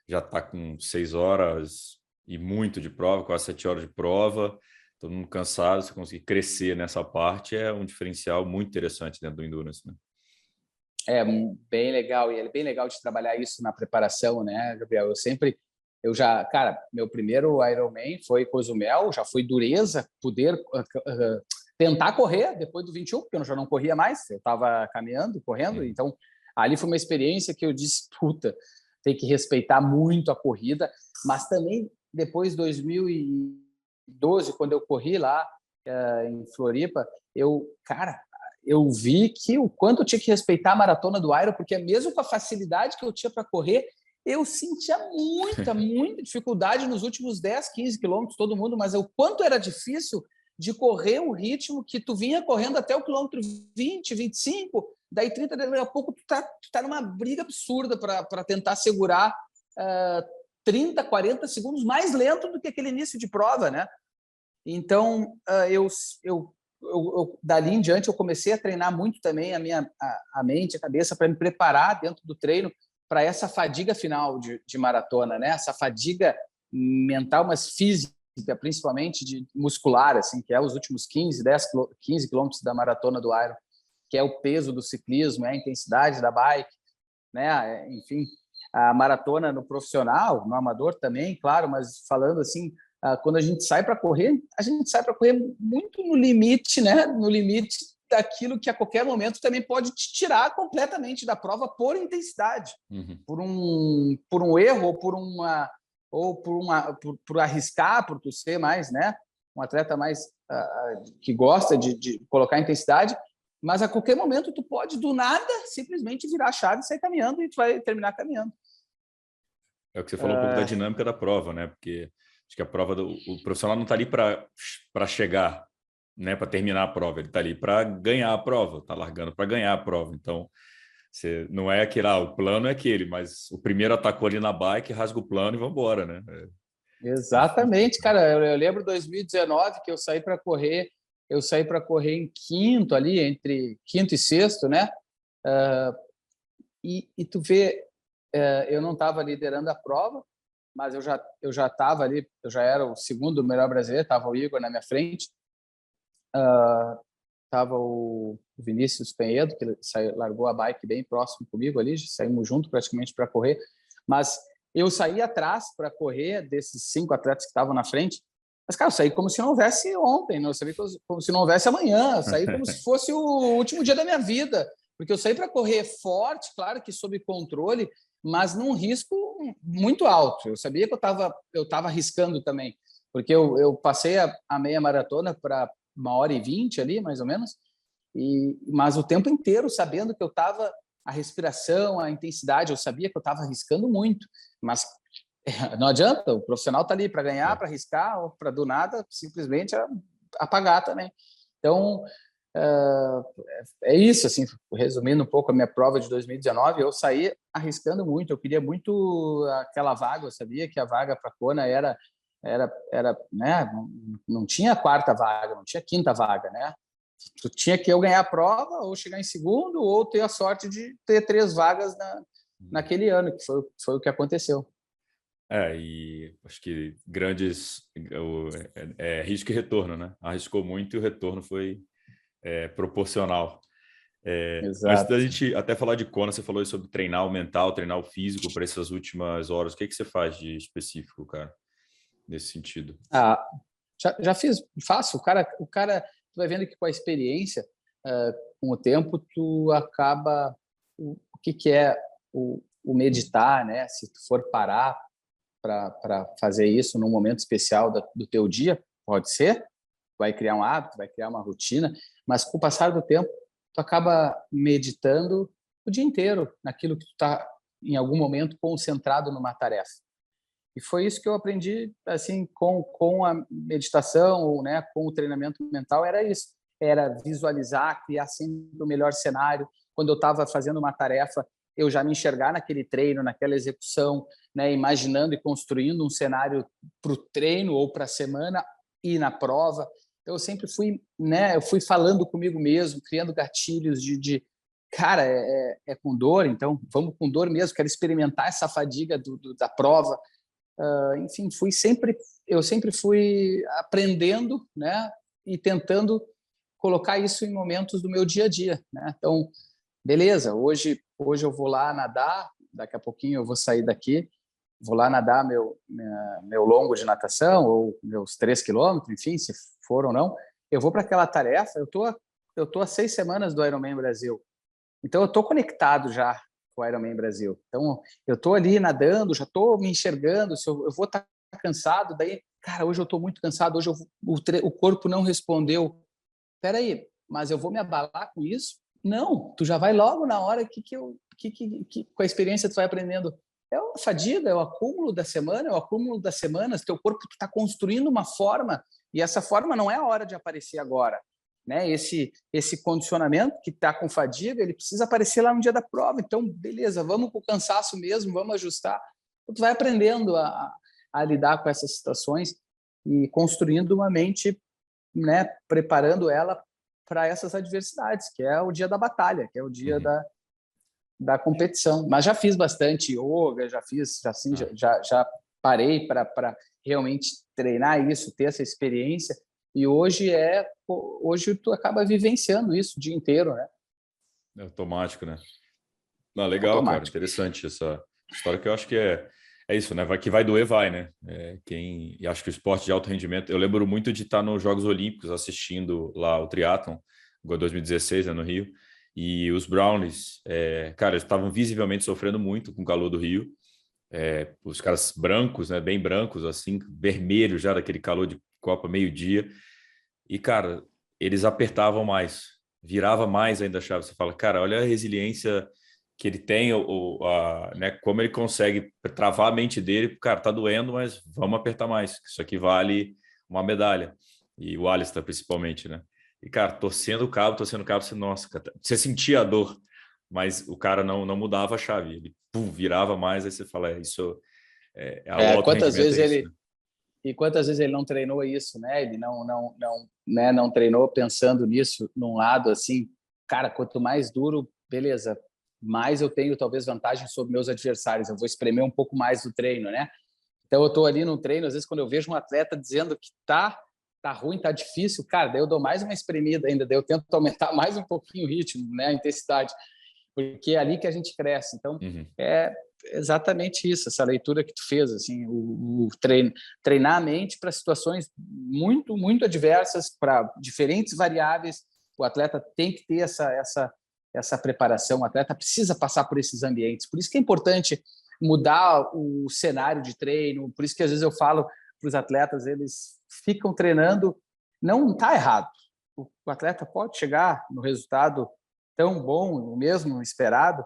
já está com 6 horas e muito de prova, quase 7 horas de prova, todo mundo cansado. Se conseguir crescer nessa parte é um diferencial muito interessante dentro do Endurance, né? É bem legal, e é bem legal de trabalhar isso na preparação, né, Gabriel? Cara, meu primeiro Ironman foi Cozumel, já foi dureza, poder tentar correr depois do 21, porque eu já não corria mais, eu estava caminhando, correndo, então ali foi uma experiência que eu disse, puta, tem que respeitar muito a corrida, mas também depois de 2012, quando eu corri lá em Floripa, eu vi que o quanto eu tinha que respeitar a maratona do Iron, porque mesmo com a facilidade que eu tinha para correr, eu sentia muita dificuldade nos últimos 10, 15 quilômetros, todo mundo, mas o quanto era difícil de correr o ritmo que tu vinha correndo até o quilômetro 20, 25, daí 30, daqui a pouco tu tá numa briga absurda para tentar segurar 30, 40 segundos mais lento do que aquele início de prova, né? Então, dali em diante, eu comecei a treinar muito também a mente, a cabeça, para me preparar dentro do treino para essa fadiga final de maratona, né? Essa fadiga mental, mas física, principalmente de muscular, assim, que é os últimos 15 quilômetros da maratona do Iron, que é o peso do ciclismo, é a intensidade da bike, né? Enfim, a maratona no profissional, no amador também, claro, mas falando assim, quando a gente sai para correr, muito no limite, né? No limite daquilo que a qualquer momento também pode te tirar completamente da prova por intensidade, por um erro ou por arriscar, por tu ser mais, né? Um atleta mais que gosta de colocar intensidade, mas a qualquer momento tu pode do nada simplesmente virar a chave e sair caminhando e tu vai terminar caminhando. É o que você falou um pouco da dinâmica da prova, né? Porque acho que a prova o profissional não está ali para chegar, né? Para terminar a prova, ele está ali para ganhar a prova, está largando para ganhar a prova. Então, não é aquele, o plano é aquele, mas o primeiro atacou ali na bike, rasga o plano e vamos embora, né? Exatamente, cara. Eu lembro 2019 que eu saí para correr em quinto ali, entre quinto e sexto, né? E tu vê, eu não estava liderando a prova, mas eu já estava ali, eu já era o segundo melhor brasileiro, estava o Igor na minha frente, estava o Vinícius Penhedo, que largou a bike bem próximo comigo ali, saímos juntos praticamente para correr, mas eu saí atrás para correr desses 5 atletas que estavam na frente, mas, cara, eu saí como se não houvesse ontem, não? Eu saí como se não houvesse amanhã, eu saí como se fosse o último dia da minha vida, porque eu saí para correr forte, claro que sob controle, mas num risco muito alto. Eu sabia que eu estava arriscando também, porque eu passei a meia maratona para 1h20 ali, mais ou menos, mas o tempo inteiro sabendo que eu estava, a respiração, a intensidade, eu sabia que eu estava arriscando muito, mas não adianta, o profissional está ali para ganhar, para arriscar, ou para do nada simplesmente apagar também. Então, é isso, assim, resumindo um pouco a minha prova de 2019, eu saí arriscando muito, eu queria muito aquela vaga, eu sabia que a vaga para Kona era, né, não tinha quarta vaga, não tinha quinta vaga, né? Tu tinha que eu ganhar a prova, ou chegar em segundo, ou ter a sorte de ter 3 vagas naquele ano, que foi o que aconteceu. E acho que grandes risco e retorno, né? Arriscou muito e o retorno foi proporcional. Antes da Exato. gente até falar de Kona, você falou aí sobre treinar o mental, treinar o físico para essas últimas horas. O que você faz de específico, cara, nesse sentido? Já faço. O cara, tu vai vendo que com a experiência, com o tempo, tu acaba o que é o meditar, né? Se tu for parar para fazer isso num momento especial do teu dia, pode ser, vai criar um hábito, vai criar uma rotina, mas com o passar do tempo, tu acaba meditando o dia inteiro naquilo que tu está, em algum momento, concentrado numa tarefa. E foi isso que eu aprendi, assim, com a meditação, ou, né, com o treinamento mental, era isso. Era visualizar, criar sempre o melhor cenário. Quando eu estava fazendo uma tarefa, eu já me enxergar naquele treino, naquela execução, né, imaginando e construindo um cenário para o treino ou para a semana e na prova. Então, eu sempre fui, né, eu fui falando comigo mesmo, criando gatilhos cara, é com dor, então vamos com dor mesmo, quero experimentar essa fadiga da prova. Enfim, eu sempre fui aprendendo, né, e tentando colocar isso em momentos do meu dia a dia, né? Então, beleza, hoje eu vou lá nadar, daqui a pouquinho eu vou sair daqui, vou lá nadar meu longo de natação, ou meus 3 km, enfim, se for ou não, eu vou para aquela tarefa, eu tô há 6 semanas do Ironman Brasil, então eu tô conectado já com o Ironman Brasil, então eu tô ali nadando, já tô me enxergando, se eu vou estar cansado, daí, cara, hoje eu tô muito cansado, hoje o corpo não respondeu, peraí, mas eu vou me abalar com isso? Não, tu já vai logo na hora que com a experiência tu vai aprendendo. É a fadiga, é o acúmulo da semana, é o acúmulo das semanas, teu corpo está construindo uma forma, e essa forma não é a hora de aparecer agora. Né? Esse condicionamento que está com fadiga, ele precisa aparecer lá no dia da prova. Então, beleza, vamos com o cansaço mesmo, vamos ajustar. Tu vai aprendendo a lidar com essas situações e construindo uma mente, né, preparando ela para essas adversidades, que é o dia da batalha, que é o dia da competição. Mas já fiz bastante yoga, já parei para realmente treinar isso, ter essa experiência. E hoje tu acaba vivenciando isso o dia inteiro, né? É automático, né? Não, legal, cara. Automático. Interessante essa história que eu acho que é isso, né? Que vai doer, vai, né? E acho que o esporte de alto rendimento. Eu lembro muito de estar nos Jogos Olímpicos assistindo lá o triatlon, 2016, né, no Rio. E os Brownies, cara, eles estavam visivelmente sofrendo muito com o calor do Rio. Os caras brancos, né? Bem brancos, assim, vermelhos já daquele calor de Copa meio-dia. E, cara, eles apertavam mais, virava mais ainda a chave. Você fala, cara, olha a resiliência que ele tem, né, como ele consegue travar a mente dele. Cara, tá doendo, mas vamos apertar mais. Isso aqui vale uma medalha. E o Alistair, principalmente, né? E, cara, torcendo o cabo, você, nossa, cara, você sentia a dor, mas o cara não mudava a chave. Ele virava mais, aí você fala, isso o alto Quantas rendimento vezes é isso, né? ele não treinou isso, né? Ele não treinou pensando nisso num lado assim, cara, quanto mais duro, beleza, mais eu tenho talvez vantagem sobre meus adversários, eu vou espremer um pouco mais do treino, né? Então eu estou ali no treino, às vezes quando eu vejo um atleta dizendo que tá ruim, tá difícil, cara, daí eu dou mais uma espremida ainda, daí eu tento aumentar mais um pouquinho o ritmo, né, a intensidade, porque é ali que a gente cresce. Então, é exatamente isso, essa leitura que tu fez, assim, treinar a mente para situações muito, muito adversas, para diferentes variáveis. O atleta tem que ter essa preparação, o atleta precisa passar por esses ambientes. Por isso que é importante mudar o cenário de treino, por isso que às vezes eu falo para os atletas, eles ficam treinando, não está errado. O atleta pode chegar no resultado tão bom, o mesmo esperado,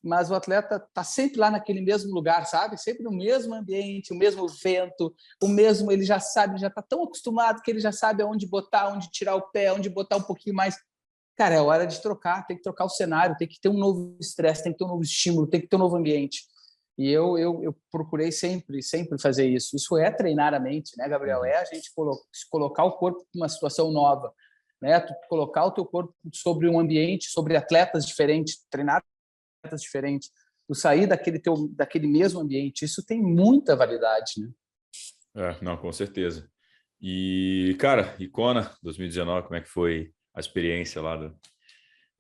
mas o atleta está sempre lá naquele mesmo lugar, sabe? Sempre no mesmo ambiente, o mesmo vento, o mesmo, ele já sabe, já está tão acostumado que ele já sabe aonde botar, onde tirar o pé, onde botar um pouquinho mais. Cara, é hora de trocar, tem que trocar o cenário, tem que ter um novo estresse, tem que ter um novo estímulo, tem que ter um novo ambiente. E eu procurei sempre fazer isso. Isso é treinar a mente, né, Gabriel? É a gente colocar o corpo numa situação nova, né? Tu colocar o teu corpo sobre um ambiente, sobre atletas diferentes, treinar atletas diferentes, tu sair daquele mesmo ambiente. Isso tem muita validade, né? Não, com certeza. E, cara, Icona 2019, como é que foi a experiência lá você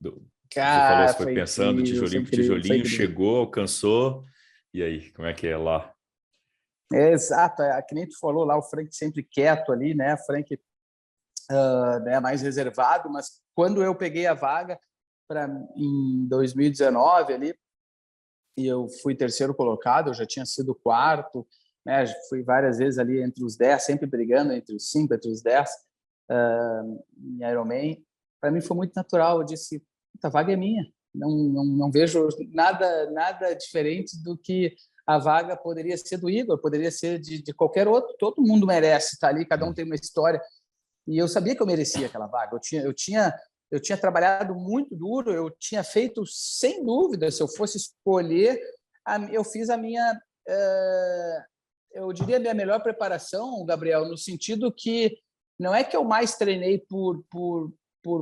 falou, Cara, você foi foi pensando incrível, foi tijolinho por incrível, foi tijolinho, incrível. chegou, alcançou, e aí, como é que é lá? É, exato, que nem tu falou lá, o Frank sempre quieto ali, né? Frank né, mais reservado, mas quando eu peguei a vaga em 2019 ali, e eu fui terceiro colocado, eu já tinha sido quarto, né? Fui várias vezes ali entre os 10, sempre brigando entre os 5, entre os 10 em Ironman. Para mim foi muito natural, eu disse, a vaga é minha, não vejo nada diferente do que a vaga poderia ser do Igor, poderia ser de qualquer outro, todo mundo merece estar ali, cada um tem uma história, e eu sabia que eu merecia aquela vaga. Eu tinha trabalhado muito duro, eu tinha feito, sem dúvida, se eu fosse escolher, eu fiz a minha, eu diria, a minha melhor preparação, Gabriel, no sentido que não é que eu mais treinei por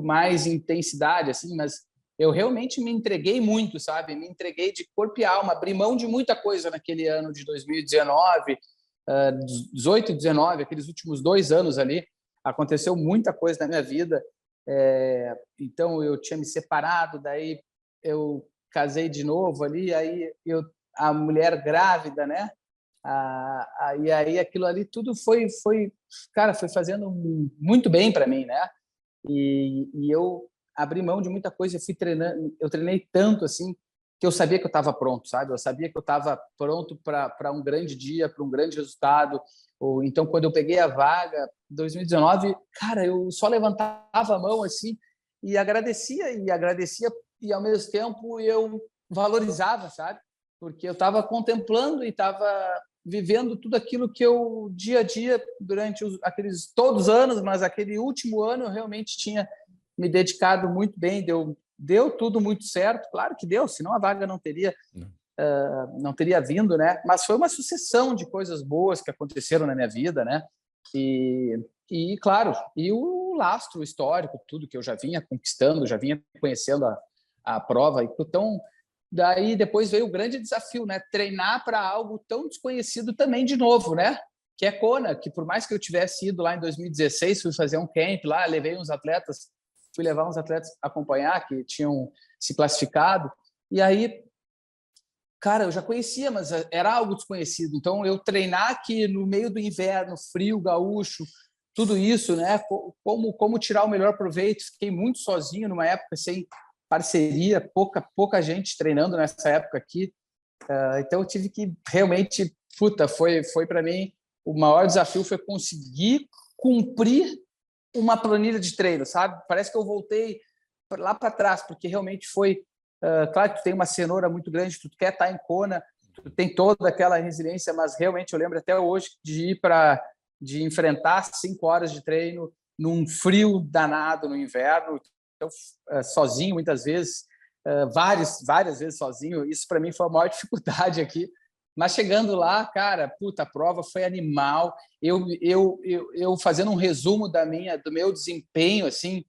mais intensidade, assim, mas eu realmente me entreguei muito, sabe? Me entreguei de corpo e alma, abri mão de muita coisa naquele ano de 2019, 18 e 19, aqueles últimos 2 anos ali, aconteceu muita coisa na minha vida. Então eu tinha me separado, daí eu casei de novo ali, aí a mulher grávida, né? E aí aquilo ali tudo cara, foi fazendo muito bem para mim, né? E eu abri mão de muita coisa, eu treinei tanto assim que eu sabia que eu estava pronto, sabe? Eu sabia que eu estava pronto para um grande dia, para um grande resultado. Então, quando eu peguei a vaga, 2019, cara, eu só levantava a mão assim e agradecia e ao mesmo tempo eu valorizava, sabe? Porque eu estava contemplando e estava vivendo tudo aquilo que eu dia a dia durante aqueles todos os anos, mas aquele último ano eu realmente tinha me dedicado muito bem, deu tudo muito certo, claro que deu, senão a vaga não teria vindo, né? Mas foi uma sucessão de coisas boas que aconteceram na minha vida, né? E claro, e o lastro histórico, tudo que eu já vinha conquistando, já vinha conhecendo a prova, então daí depois veio o grande desafio, né? Treinar para algo tão desconhecido também de novo, né? Que é Kona, que por mais que eu tivesse ido lá em 2016, fui fazer um camp lá, fui levar uns atletas a acompanhar que tinham se classificado, e aí, cara, eu já conhecia, mas era algo desconhecido. Então, eu treinar aqui no meio do inverno, frio, gaúcho, tudo isso, né? Como tirar o melhor proveito. Fiquei muito sozinho numa época sem parceria, pouca gente treinando nessa época aqui. Então, eu tive que realmente, foi para mim o maior desafio foi conseguir cumprir uma planilha de treino, sabe? Parece que eu voltei lá para trás, porque realmente foi. Claro que tu tem uma cenoura muito grande, tu quer estar em Kona, tu tem toda aquela resiliência, mas realmente eu lembro até hoje de enfrentar 5 horas de treino num frio danado no inverno, então, sozinho muitas vezes, várias vezes sozinho. Isso para mim foi a maior dificuldade aqui. Mas chegando lá, cara, a prova foi animal. Eu fazendo um resumo do meu desempenho assim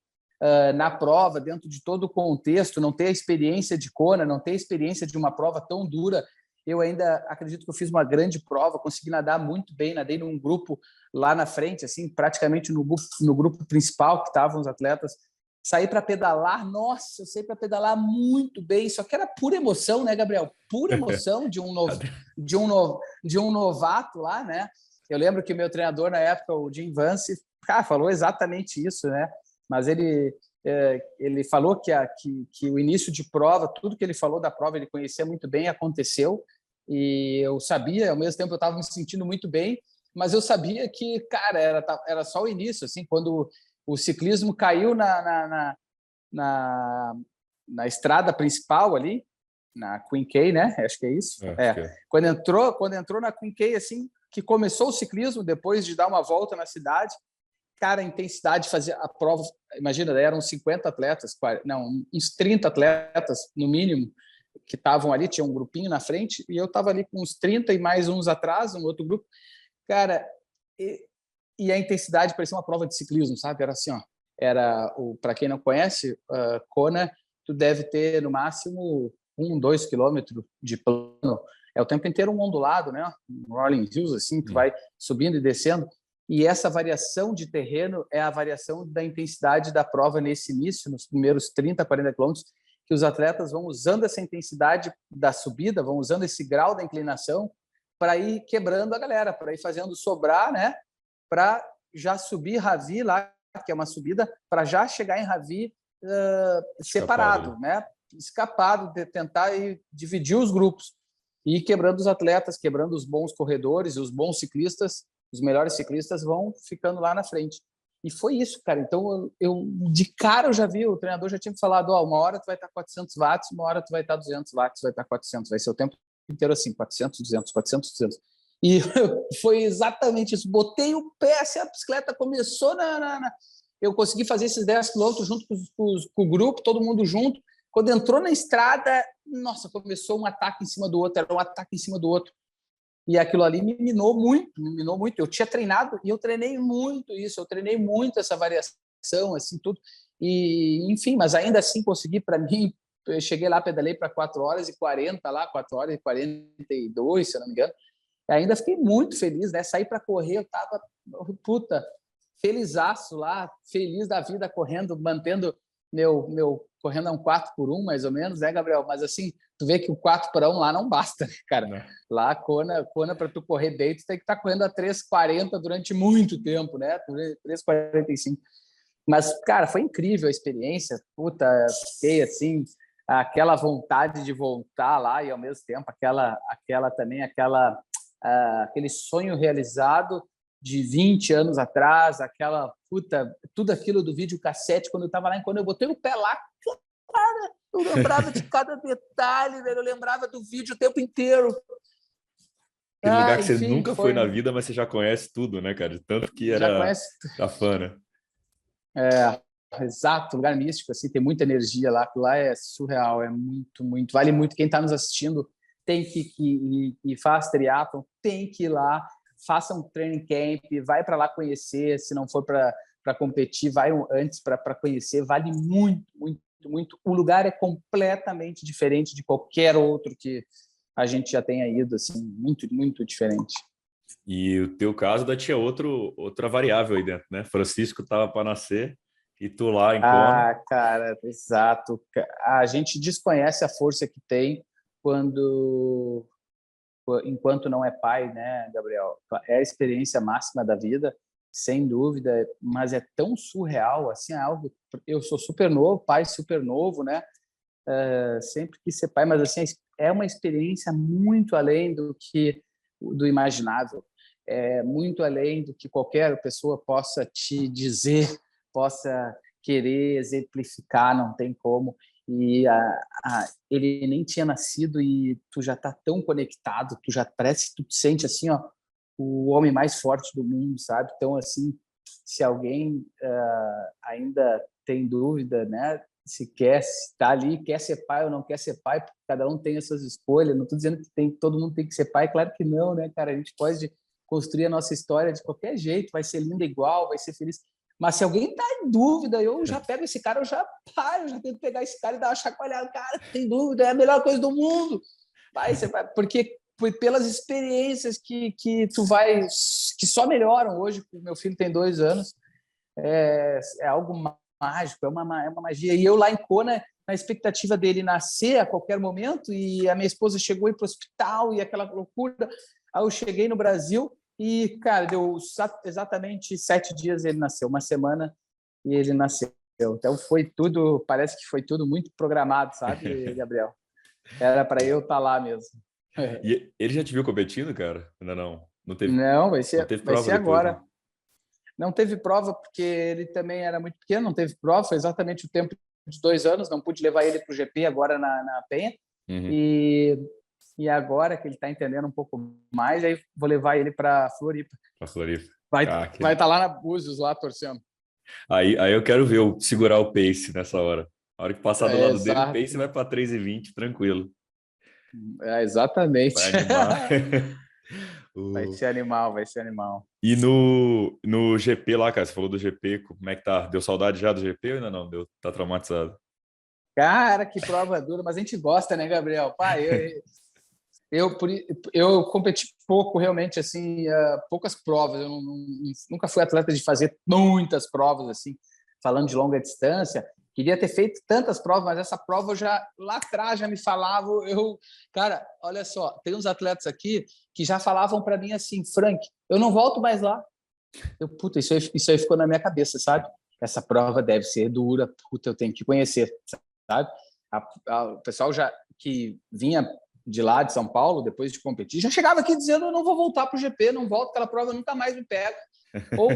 na prova, dentro de todo o contexto, não ter a experiência de Kona, não ter a experiência de uma prova tão dura, eu ainda acredito que eu fiz uma grande prova, consegui nadar muito bem, nadei num grupo lá na frente, assim, praticamente no grupo principal que estavam os atletas. Saí para pedalar, nossa, eu saí para pedalar muito bem, só que era pura emoção, né, Gabriel? Pura emoção de um novato lá, né? Eu lembro que o meu treinador na época, o Jim Vance, falou exatamente isso, né? Mas ele falou que o início de prova, tudo que ele falou da prova, ele conhecia muito bem, aconteceu, e eu sabia, ao mesmo tempo eu estava me sentindo muito bem, mas eu sabia que, cara, era só o início, assim, quando o ciclismo caiu na estrada principal ali, na Queen K, né? Acho que é isso. Quando entrou na Queen K, assim, que começou o ciclismo, depois de dar uma volta na cidade, cara, a intensidade de fazer a prova, imagina, eram 50 atletas, uns 30 atletas, no mínimo, que estavam ali, tinha um grupinho na frente, e eu estava ali com uns 30 e mais uns atrás, um outro grupo. Cara, e a intensidade parecia uma prova de ciclismo, sabe? Era assim, ó, para quem não conhece, Kona, tu deve ter no máximo 2 quilômetros de plano, é o tempo inteiro um ondulado, né? Rolling hills, assim, tu vai subindo e descendo, e essa variação de terreno é a variação da intensidade da prova nesse início, nos primeiros 30, 40 quilômetros, que os atletas vão usando essa intensidade da subida, vão usando esse grau da inclinação para ir quebrando a galera, para ir fazendo sobrar, né? Para já subir Ravi lá, que é uma subida, para já chegar em Ravi separado, né? Escapado, de tentar dividir os grupos e ir quebrando os atletas, quebrando os bons corredores, os bons ciclistas, os melhores ciclistas vão ficando lá na frente. E foi isso, cara. Então, eu de cara eu já vi, o treinador já tinha me falado, uma hora tu vai estar 400 watts, uma hora tu vai estar 200 watts, vai estar 400, vai ser o tempo inteiro assim, 400, 200, 400, 200. E foi exatamente isso. Botei o pé, assim, a bicicleta começou eu consegui fazer esses 10 quilômetros junto com o grupo, todo mundo junto. Quando entrou na estrada, nossa, começou um ataque em cima do outro, era um ataque em cima do outro. E aquilo ali me minou muito. Eu tinha treinado e eu treinei muito isso, eu treinei muito essa variação, assim, tudo. E, enfim, mas ainda assim consegui, para mim, eu cheguei lá, pedalei para 4h40 lá, 4h42, se eu não me engano. E ainda fiquei muito feliz, né? Saí para correr, eu tava, felizaço lá, feliz da vida, correndo, mantendo meu correndo a um 4x1, mais ou menos, né, Gabriel? Mas assim, tu vê que o 4x1 lá não basta, né, cara? Não. Lá, Kona para tu correr bem, tu tem que estar correndo a 3h40 durante muito tempo, né? 3h45. Mas, cara, foi incrível a experiência. Fiquei assim, aquela vontade de voltar lá e, ao mesmo tempo, aquele sonho realizado de 20 anos atrás, tudo aquilo do videocassete, quando eu estava lá, quando eu botei o pé lá, cara, eu lembrava de cada detalhe, velho, eu lembrava do vídeo o tempo inteiro. Aquele lugar que você nunca foi na vida, mas você já conhece tudo, né, cara? Tanto que era da fã, né? Exato, lugar místico, assim, tem muita energia lá, lá é surreal, é muito, muito, vale muito. Quem está nos assistindo tem que ir, e faz triatlon, tem que ir lá, faça um training camp, vai para lá conhecer, se não for para competir, vai antes para conhecer, vale muito, muito, muito. O lugar é completamente diferente de qualquer outro que a gente já tenha ido, assim, muito, muito diferente. E o teu caso ainda tinha outra variável aí dentro, né? Francisco estava para nascer e tu lá em Kona. Cara, exato. A gente desconhece a força que tem enquanto não é pai, né, Gabriel? É a experiência máxima da vida, sem dúvida, mas é tão surreal, assim, algo. Eu sou super novo, pai super novo, né? Sempre quis ser pai, mas assim é uma experiência muito além do imaginável, é muito além do que qualquer pessoa possa te dizer, possa querer exemplificar, não tem como. E ele nem tinha nascido e tu já tá tão conectado, tu já parece, tu te sente assim, ó, o homem mais forte do mundo, sabe? Então, assim, se alguém ainda tem dúvida, né? Se quer estar ali, quer ser pai ou não quer ser pai, porque cada um tem as suas escolhas. Não estou dizendo que todo mundo tem que ser pai, claro que não, né, cara? A gente pode construir a nossa história de qualquer jeito, vai ser linda igual, vai ser feliz. Mas se alguém está em dúvida, eu já pego esse cara, eu já tento pegar esse cara e dar uma chacoalhada. Cara, tem dúvida, é a melhor coisa do mundo. Você vai, porque pelas experiências que tu vai, que só melhoram hoje, meu filho tem 2 anos, é algo mágico, é uma magia. E eu lá em Kona, na expectativa dele nascer a qualquer momento, e a minha esposa chegou para o hospital e aquela loucura. Aí eu cheguei no Brasil e, cara, deu exatamente 7 dias ele nasceu, uma semana e ele nasceu. Então parece que foi tudo muito programado, sabe, Gabriel? Era para eu estar lá mesmo. E ele já te viu competindo, cara? Ainda não? Não teve? Não, vai ser depois, agora. Né? Não teve prova porque ele também era muito pequeno, não teve prova, foi exatamente o tempo de 2 anos, não pude levar ele para o GP agora na Penha. Uhum. E agora que ele está entendendo um pouco mais, aí vou levar ele para Floripa. Pra Floripa. Vai Ah, estar lá na Búzios, lá torcendo. aí eu quero ver segurar o pace nessa hora. A hora que passar do lado dele, o Exato. pace vai para 3:20, tranquilo. Vai Exatamente. animar. Vai O- ser animal, vai ser animal. E no GP lá, cara, você falou do GP, como é que tá? Deu saudade já do GP ou ainda não? Tá traumatizado? Cara, que prova dura, mas a gente gosta, né, Gabriel? Pai, eu, por- eu competi pouco, realmente, assim, poucas provas. Eu nunca fui atleta de fazer muitas provas, assim, falando de longa distância. Queria ter feito tantas provas, mas essa prova eu já, lá atrás, já me falavam. Cara, olha só, tem uns atletas aqui que já falavam para mim assim, Frank, eu não volto mais lá. Puta, isso aí ficou na minha cabeça, sabe? Essa prova deve ser dura, puta, eu tenho que conhecer, sabe? O pessoal já que vinha de lá de São Paulo depois de competir já chegava aqui dizendo eu não vou voltar para o GP, não volto, aquela prova nunca mais me pega. Ou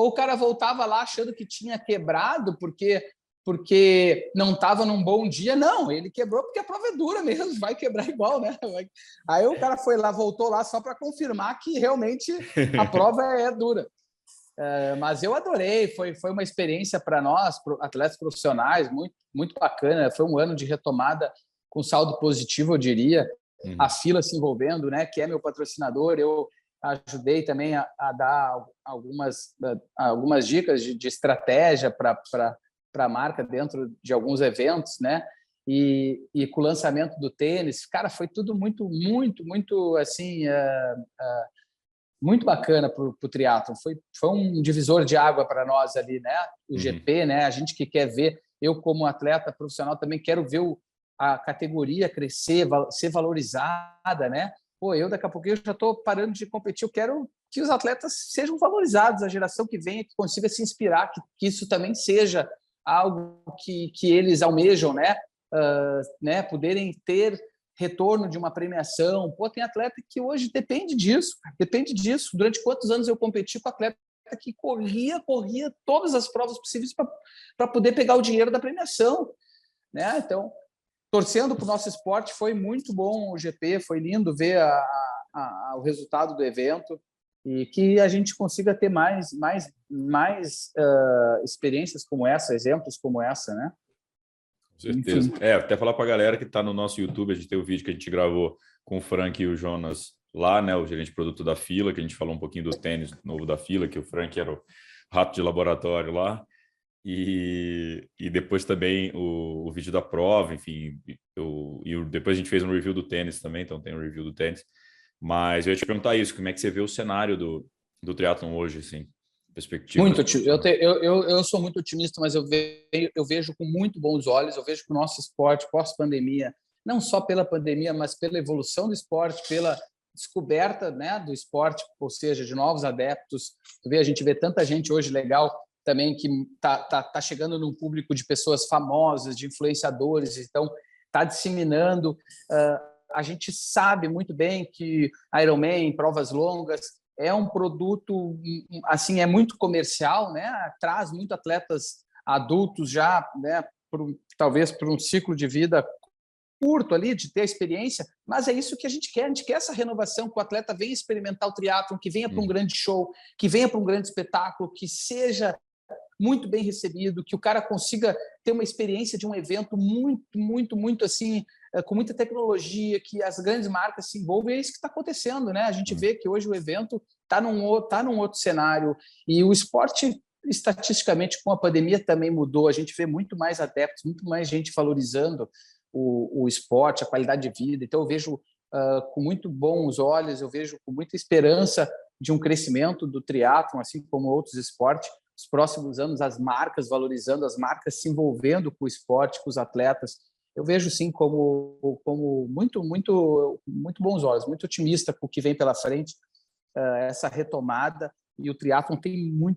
o cara voltava lá achando que tinha quebrado porque não estava num bom dia. Não, ele quebrou porque a prova é dura mesmo, vai quebrar igual, né? Aí o cara foi lá, voltou lá só para confirmar que realmente a prova é dura. Mas eu adorei, foi uma experiência para nós, atletas profissionais, muito, muito bacana. Foi um ano de retomada com saldo positivo, eu diria. A Uhum. Fila se envolvendo, né, que é meu patrocinador, eu ajudei também a dar algumas dicas de estratégia para a marca dentro de alguns eventos, né? E com o lançamento do tênis, cara, foi tudo muito, muito, muito assim. Muito bacana para o triatlon. Foi um divisor de água para nós ali, né? O Uhum. GP, né? A gente que quer ver, eu como atleta profissional também quero ver a categoria crescer, ser valorizada, né? Pô, eu daqui a pouco eu já estou parando de competir, eu quero que os atletas sejam valorizados, a geração que venha, que consiga se inspirar, que isso também seja algo que eles almejam, né? Né? Poderem ter retorno de uma premiação. Pô, tem atleta que hoje depende disso. Durante quantos anos eu competi com atleta que corria todas as provas possíveis para poder pegar o dinheiro da premiação, né? Então, torcendo para o nosso esporte, foi muito bom o GP, foi lindo ver o resultado do evento e que a gente consiga ter mais experiências como essa, exemplos como essa, né? Com certeza. Enfim. Até falar para a galera que está no nosso YouTube, a gente tem o vídeo que a gente gravou com o Frank e o Jonas lá, né? O gerente de produto da Fila, que a gente falou um pouquinho do tênis novo da Fila, que o Frank era o rato de laboratório lá. E depois também o vídeo da prova, enfim. Depois a gente fez um review do tênis também, então tem um review do tênis. Mas eu ia te perguntar isso, como é que você vê o cenário do triatlon hoje, assim? Perspectivas. Muito otimista. Eu sou muito otimista, mas eu vejo com muito bons olhos. Eu vejo que o nosso esporte pós-pandemia, não só pela pandemia, mas pela evolução do esporte, pela descoberta, né, do esporte, ou seja, de novos adeptos. A gente vê tanta gente hoje legal também que tá chegando num público de pessoas famosas, de influenciadores, então está disseminando. A gente sabe muito bem que Ironman, provas longas, é um produto, assim, é muito comercial, né? Traz muito atletas adultos já, né? Talvez por um ciclo de vida curto ali, de ter a experiência, mas é isso que a gente quer essa renovação, que o atleta venha experimentar o triatlon, que venha para um grande show, que venha para um grande espetáculo, que seja muito bem recebido, que o cara consiga ter uma experiência de um evento muito, muito, muito assim, com muita tecnologia, que as grandes marcas se envolvem, é isso que está acontecendo, né? A gente vê que hoje o evento está num outro cenário e o esporte, estatisticamente, com a pandemia também mudou. A gente vê muito mais adeptos, muito mais gente valorizando o esporte, a qualidade de vida. Então, eu vejo com muito bons olhos, eu vejo com muita esperança de um crescimento do triatlon, assim como outros esportes. Os próximos anos, as marcas valorizando, as marcas se envolvendo com o esporte, com os atletas. Eu vejo, sim, como muito, muito, muito bons olhos, muito otimista com o que vem pela frente, essa retomada. E o triatlon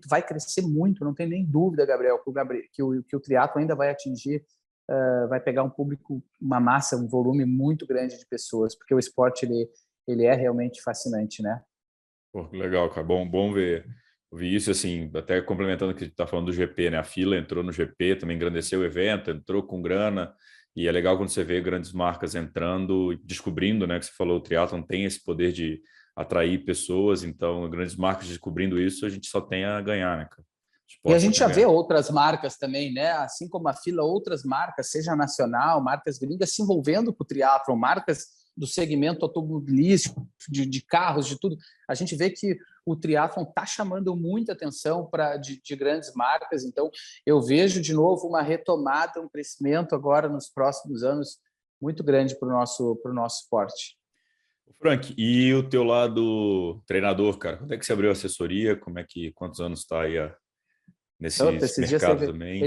vai crescer muito, não tem nem dúvida, Gabriel, que o triatlon ainda vai atingir, vai pegar um público, uma massa, um volume muito grande de pessoas, porque o esporte ele é realmente fascinante, né? Pô, legal, cara. Bom ver. Vi isso, assim, até complementando o que a gente está falando do GP, né? A Fila entrou no GP, também engrandeceu o evento, entrou com grana E é legal quando você vê grandes marcas entrando e descobrindo, né? Que você falou, o triatlon tem esse poder de atrair pessoas, então grandes marcas descobrindo isso, a gente só tem a ganhar, né, cara? O E a esporte só gente tem a já vê ganhar. outras marcas também, né? Assim como a Fila, outras marcas, seja nacional, marcas gringas, se envolvendo com o triatlon, marcas do segmento automobilístico, de carros, de tudo. A gente vê que o triatlon está chamando muita atenção de grandes marcas. Então, eu vejo de novo uma retomada, um crescimento agora nos próximos anos muito grande para o nosso esporte. Frank, e o teu lado treinador, cara? Quando é que você abriu a assessoria? Quantos anos está aí nesse Opa, mercado também?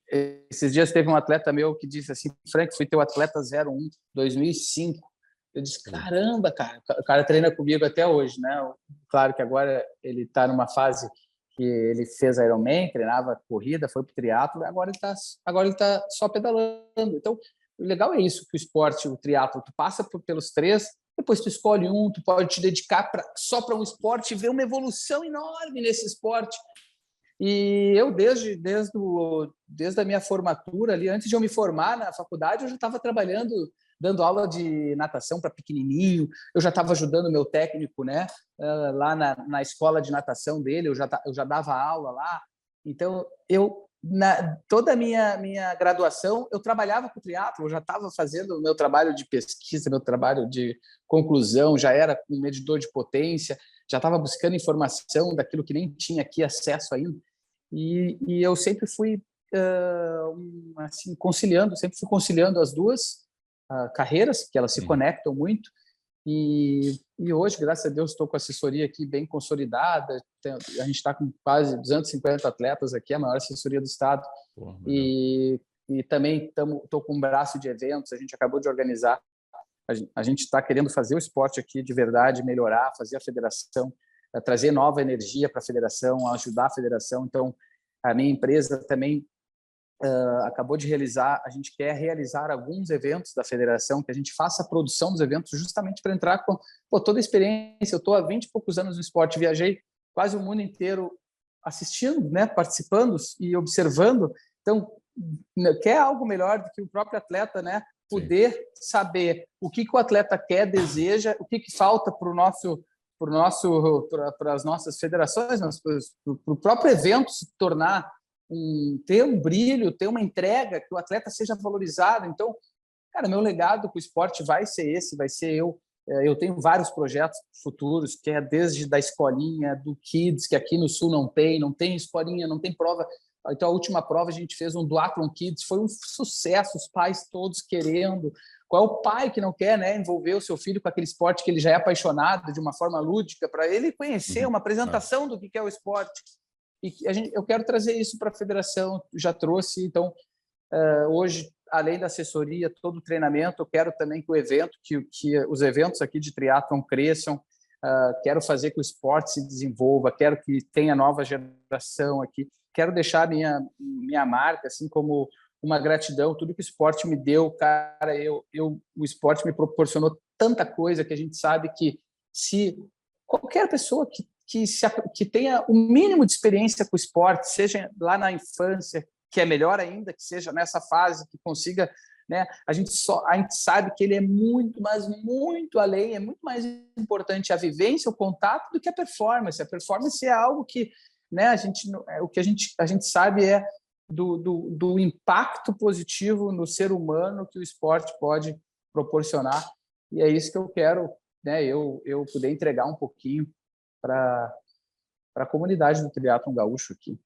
esses dias teve um atleta meu que disse assim: Frank, fui teu atleta 01, 2005. Eu disse: caramba, cara, o cara treina comigo até hoje, né? Claro que agora ele está numa fase que ele fez Ironman, treinava corrida, foi para o triatlo, agora ele tá só pedalando. Então, o legal é isso, que o esporte, o triatlo, tu passa pelos três, depois tu escolhe um, tu pode te dedicar só para um esporte e ver uma evolução enorme nesse esporte. E eu, desde a minha formatura ali, antes de eu me formar na faculdade, eu já estava trabalhando, dando aula de natação para pequenininho, eu já estava ajudando o meu técnico, né, lá na escola de natação dele, eu já dava aula lá. Então, toda a minha graduação, eu trabalhava com o triatlo, eu já estava fazendo o meu trabalho de pesquisa, meu trabalho de conclusão, já era um medidor de potência, já estava buscando informação daquilo que nem tinha aqui acesso ainda. E eu sempre fui assim, sempre fui conciliando as duas carreiras, que elas se conectam muito. E hoje, graças a Deus, estou com a assessoria aqui bem consolidada. A gente está com quase 250 atletas aqui, a maior assessoria do estado. Pô, E também estou com um braço de eventos, a gente acabou de organizar. A gente está querendo fazer o esporte aqui de verdade, melhorar, fazer a federação, trazer nova energia para a federação, ajudar a federação. Então, a minha empresa também acabou de realizar, a gente quer realizar alguns eventos da federação, que a gente faça a produção dos eventos justamente para entrar com toda a experiência. Eu estou há 20 e poucos anos no esporte, viajei quase o mundo inteiro assistindo, né, participando e observando. Então, quer algo melhor do que o próprio atleta, né, poder Sim. saber o que o atleta quer, deseja, o que falta para as nossas federações, para o próprio evento se tornar ter um brilho, ter uma entrega, que o atleta seja valorizado. Então, cara, meu legado com o esporte vai ser esse, vai ser eu. Eu tenho vários projetos futuros, que é desde da escolinha, do Kids, que aqui no Sul não tem escolinha, não tem prova. Então, a última prova a gente fez um Duathlon Kids, foi um sucesso, os pais todos querendo. Qual é o pai que não quer, né, envolver o seu filho com aquele esporte que ele já é apaixonado de uma forma lúdica, para ele conhecer uma apresentação do que é o esporte? E eu quero trazer isso para a federação, já trouxe. Então, hoje, além da assessoria, todo o treinamento, eu quero também que os eventos aqui de triatlon cresçam, quero fazer que o esporte se desenvolva, quero que tenha nova geração aqui, quero deixar minha marca, assim como uma gratidão, tudo que o esporte me deu, cara, o esporte me proporcionou tanta coisa que a gente sabe que se qualquer pessoa que tenha o mínimo de experiência com o esporte, seja lá na infância, que é melhor ainda, que seja nessa fase, que consiga, né? A gente sabe que ele é muito, mas muito além, é muito mais importante a vivência, o contato, do que a performance. A performance é algo que, né, o que a gente sabe é do impacto positivo no ser humano que o esporte pode proporcionar, e é isso que eu quero, né? Eu poder entregar um pouquinho para a comunidade do triatlon gaúcho aqui.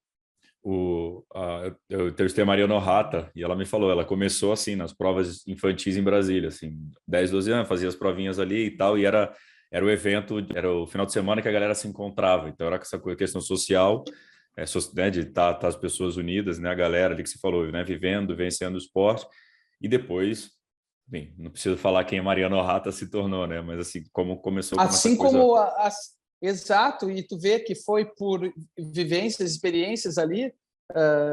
Eu entrevistei a Mariana Ohata e ela me falou, ela começou assim nas provas infantis em Brasília, assim, 10, 12 anos, fazia as provinhas ali e tal, e era o evento, era o final de semana que a galera se encontrava, então era essa questão social, né, de estar as pessoas unidas, né, a galera ali que você falou, né, vivendo, vencendo o esporte, e depois, bem, não preciso falar quem a Mariana Ohata se tornou, né, mas assim, como começou como assim essa coisa... como exato, e tu vê que foi por vivências, experiências ali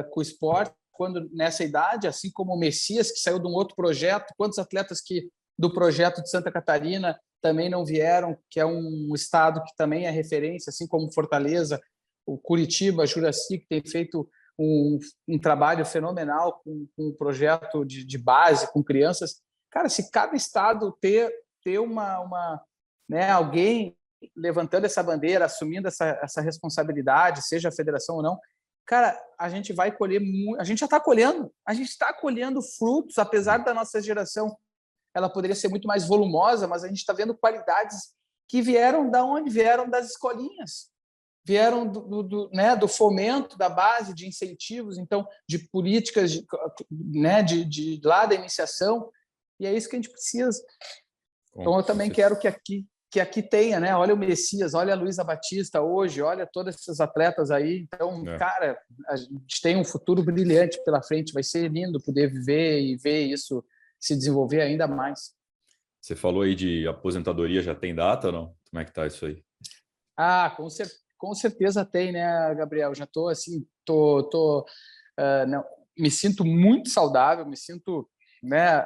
com o esporte, quando nessa idade, assim como o Messias, que saiu de um outro projeto, quantos atletas que do projeto de Santa Catarina também não vieram, que é um estado que também é referência, assim como Fortaleza, o Curitiba, Juraci, que tem feito um trabalho fenomenal com um projeto de base, com crianças. Cara, se cada estado ter né, alguém levantando essa bandeira, assumindo essa responsabilidade, seja a federação ou não, cara, a gente vai colher muito. A gente já está colhendo, frutos, apesar da nossa geração, ela poderia ser muito mais volumosa, mas a gente está vendo qualidades que vieram da onde? Vieram das escolinhas, vieram né, do fomento da base, de incentivos, então, de políticas né, de lá da iniciação, e é isso que a gente precisa. Então, eu também quero que aqui tenha, né? Olha o Messias, olha a Luísa Batista hoje, olha todos esses atletas aí. Então, cara, a gente tem um futuro brilhante pela frente. Vai ser lindo poder viver e ver isso se desenvolver ainda mais. Você falou aí de aposentadoria, já tem data ou não? Como é que tá isso aí? Com certeza tem, né, Gabriel? Já estou assim, não, me sinto muito saudável, me sinto, né?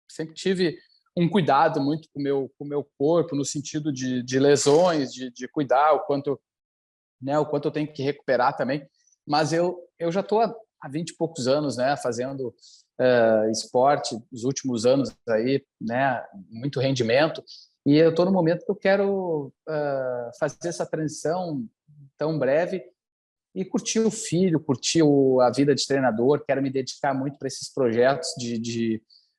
Sempre tive um cuidado muito com o meu corpo, no sentido de lesões, de cuidar o quanto eu tenho que recuperar também. Mas eu já estou há 20 e poucos anos, né, fazendo esporte, os últimos anos aí, né, muito rendimento. E eu estou no momento que eu quero fazer essa transição tão breve e curtir o filho, curtir a vida de treinador. Quero me dedicar muito para esses projetos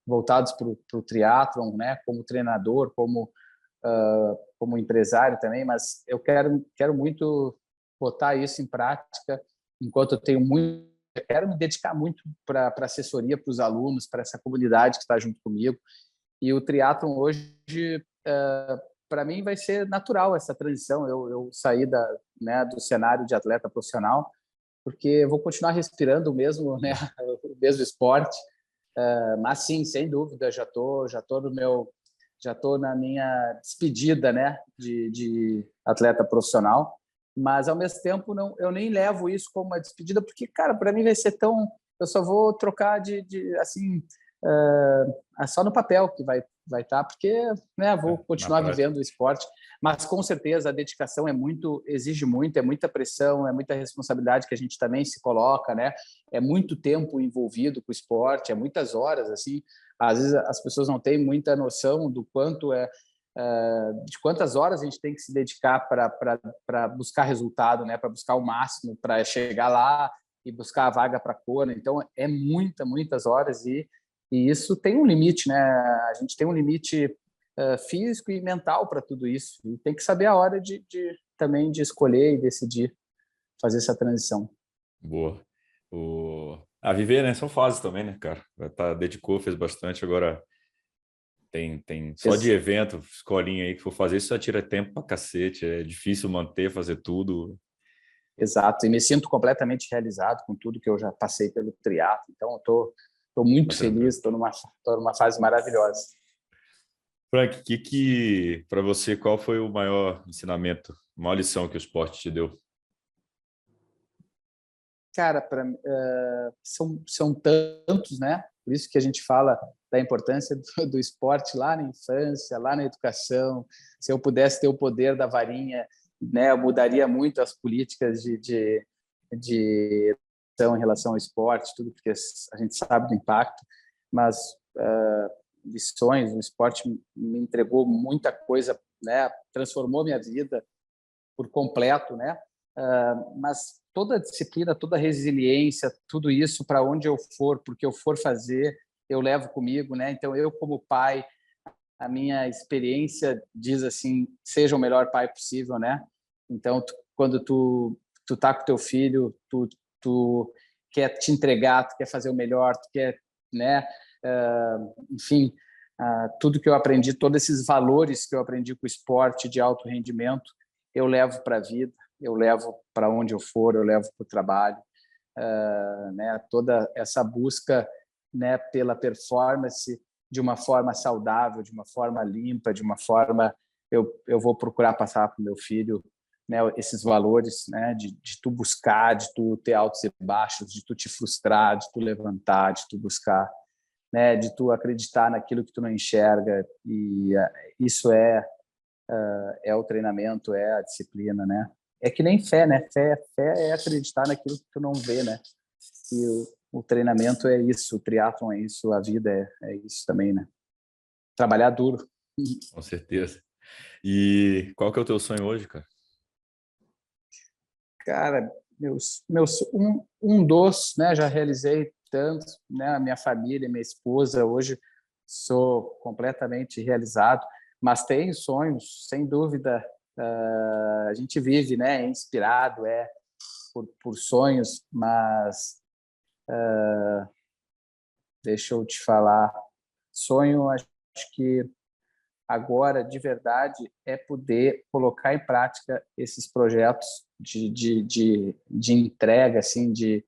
voltados para o triatlon, né? Como treinador, como empresário também, mas eu quero muito botar isso em prática enquanto eu tenho muito. Eu quero me dedicar muito para assessoria, para os alunos, para essa comunidade que está junto comigo. E o triatlon hoje, para mim, vai ser natural essa transição. Eu saí né, do cenário de atleta profissional, porque eu vou continuar respirando o mesmo esporte. Mas sim, sem dúvida, já tô na minha despedida, né, de atleta profissional, mas ao mesmo tempo eu nem levo isso como uma despedida, porque, cara, para mim vai ser eu só vou trocar assim, só no papel que vai estar, porque, né, vou continuar vivendo o esporte, mas com certeza a dedicação exige muito, é muita pressão, é muita responsabilidade que a gente também se coloca, né? É muito tempo envolvido com o esporte, é muitas horas, assim. Às vezes as pessoas não têm muita noção do quanto de quantas horas a gente tem que se dedicar para buscar resultado, né? Para buscar o máximo, para chegar lá e buscar a vaga para a Kona. Então é muitas horas e isso tem um limite, né? A gente tem um limite físico e mental para tudo isso. E tem que saber a hora também de escolher e decidir fazer essa transição. Boa. A viver, né? São fases também, né, cara? Dedicou, fez bastante, agora tem só de evento, escolinha aí que for fazer, isso já tira tempo pra cacete, é difícil manter, fazer tudo. Exato, e me sinto completamente realizado com tudo que eu já passei pelo triatlo, então eu tô muito feliz, tô numa fase maravilhosa. Frank, para você, qual foi o maior ensinamento, a maior lição que o esporte te deu? Cara, são tantos, né? Por isso que a gente fala da importância do esporte lá na infância, lá na educação. Se eu pudesse ter o poder da varinha, né, eu mudaria muito as políticas de em relação ao esporte, tudo, porque a gente sabe do impacto, mas lições, o esporte me entregou muita coisa, né? Transformou minha vida por completo, né? Mas toda a disciplina, toda a resiliência, tudo isso para onde eu for, porque eu for fazer, eu levo comigo, né? Então eu como pai, a minha experiência diz assim, seja o melhor pai possível, né? Então quando tu tá com teu filho, tu quer te entregar, tu quer fazer o melhor, tu quer, né? Enfim, tudo que eu aprendi, todos esses valores que eu aprendi com o esporte de alto rendimento, eu levo para a vida, eu levo para onde eu for, eu levo para o trabalho, né? Toda essa busca, né, pela performance de uma forma saudável, de uma forma limpa, de uma forma eu vou procurar passar para o meu filho, né, esses valores, né, de tu buscar, de tu ter altos e baixos, de tu te frustrar, de tu levantar, de tu buscar, né, de tu acreditar naquilo que tu não enxerga, e isso é o treinamento, é a disciplina, né? é que nem fé, né? Fé é acreditar naquilo que tu não vê, né? E o treinamento é isso, o triatlon é isso, a vida é isso também, né? Trabalhar duro. Com certeza. E qual que é o teu sonho hoje, cara? Cara, um dos, né? Já realizei tanto, né? A minha família, minha esposa, hoje sou completamente realizado, mas tenho sonhos, sem dúvida. A gente vive, né? É inspirado, por sonhos, mas deixa eu te falar, sonho, acho que agora, de verdade, é poder colocar em prática esses projetos de entrega, assim, que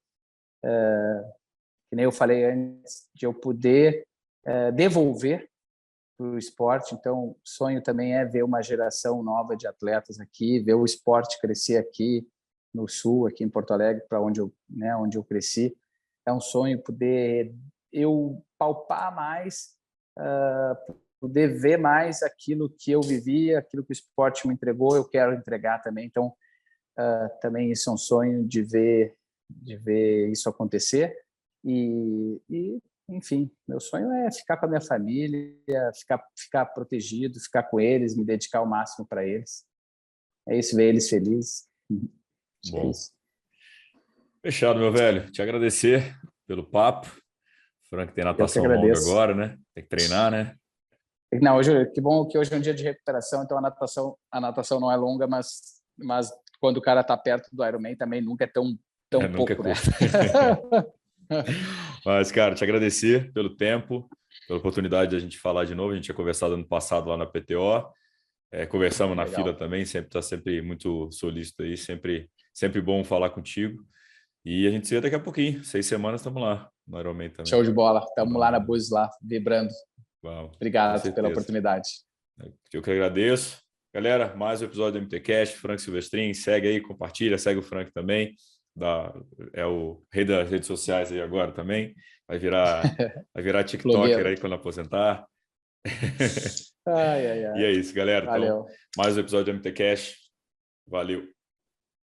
nem eu falei antes, de eu poder devolver para o esporte. Então, sonho também é ver uma geração nova de atletas aqui, ver o esporte crescer aqui no Sul, aqui em Porto Alegre, para onde eu cresci. É um sonho poder eu palpar mais, poder ver mais aquilo que eu vivi, aquilo que o esporte me entregou, eu quero entregar também. Então, também isso é um sonho de ver isso acontecer. Enfim, meu sonho é ficar com a minha família, ficar protegido, ficar com eles, me dedicar ao máximo para eles. É isso, ver eles felizes. Acho que é Bom, isso. fechado, meu velho. Te agradecer pelo papo. O Frank tem Eu que natação longa agradeço. agora, né? Tem que treinar, né? Não, hoje, que bom que hoje é um dia de recuperação, então a natação não é longa, mas quando o cara está perto do Ironman também nunca é tão Nunca é pouco, né? curto. Mas, cara, te agradecer pelo tempo, pela oportunidade de a gente falar de novo. A gente tinha conversado ano passado lá na PTO. Conversamos na fila Legal. também, sempre muito solícito aí, sempre bom falar contigo. E a gente se vê daqui a pouquinho, 6 semanas estamos lá no Ironman também. Show de bola. Estamos lá na Vamos, Búzios, lá, vibrando. vamos, com Obrigado pela certeza. oportunidade. Eu que agradeço. Galera, mais um episódio do MTCast, Frank Silvestrin, segue aí, compartilha, segue o Frank também. É o rei das redes sociais aí agora também. Vai virar TikToker Blogueiro. aí quando aposentar. Ai, ai, E ai. é isso, galera. Então, Valeu. mais um episódio do MTCast. Valeu.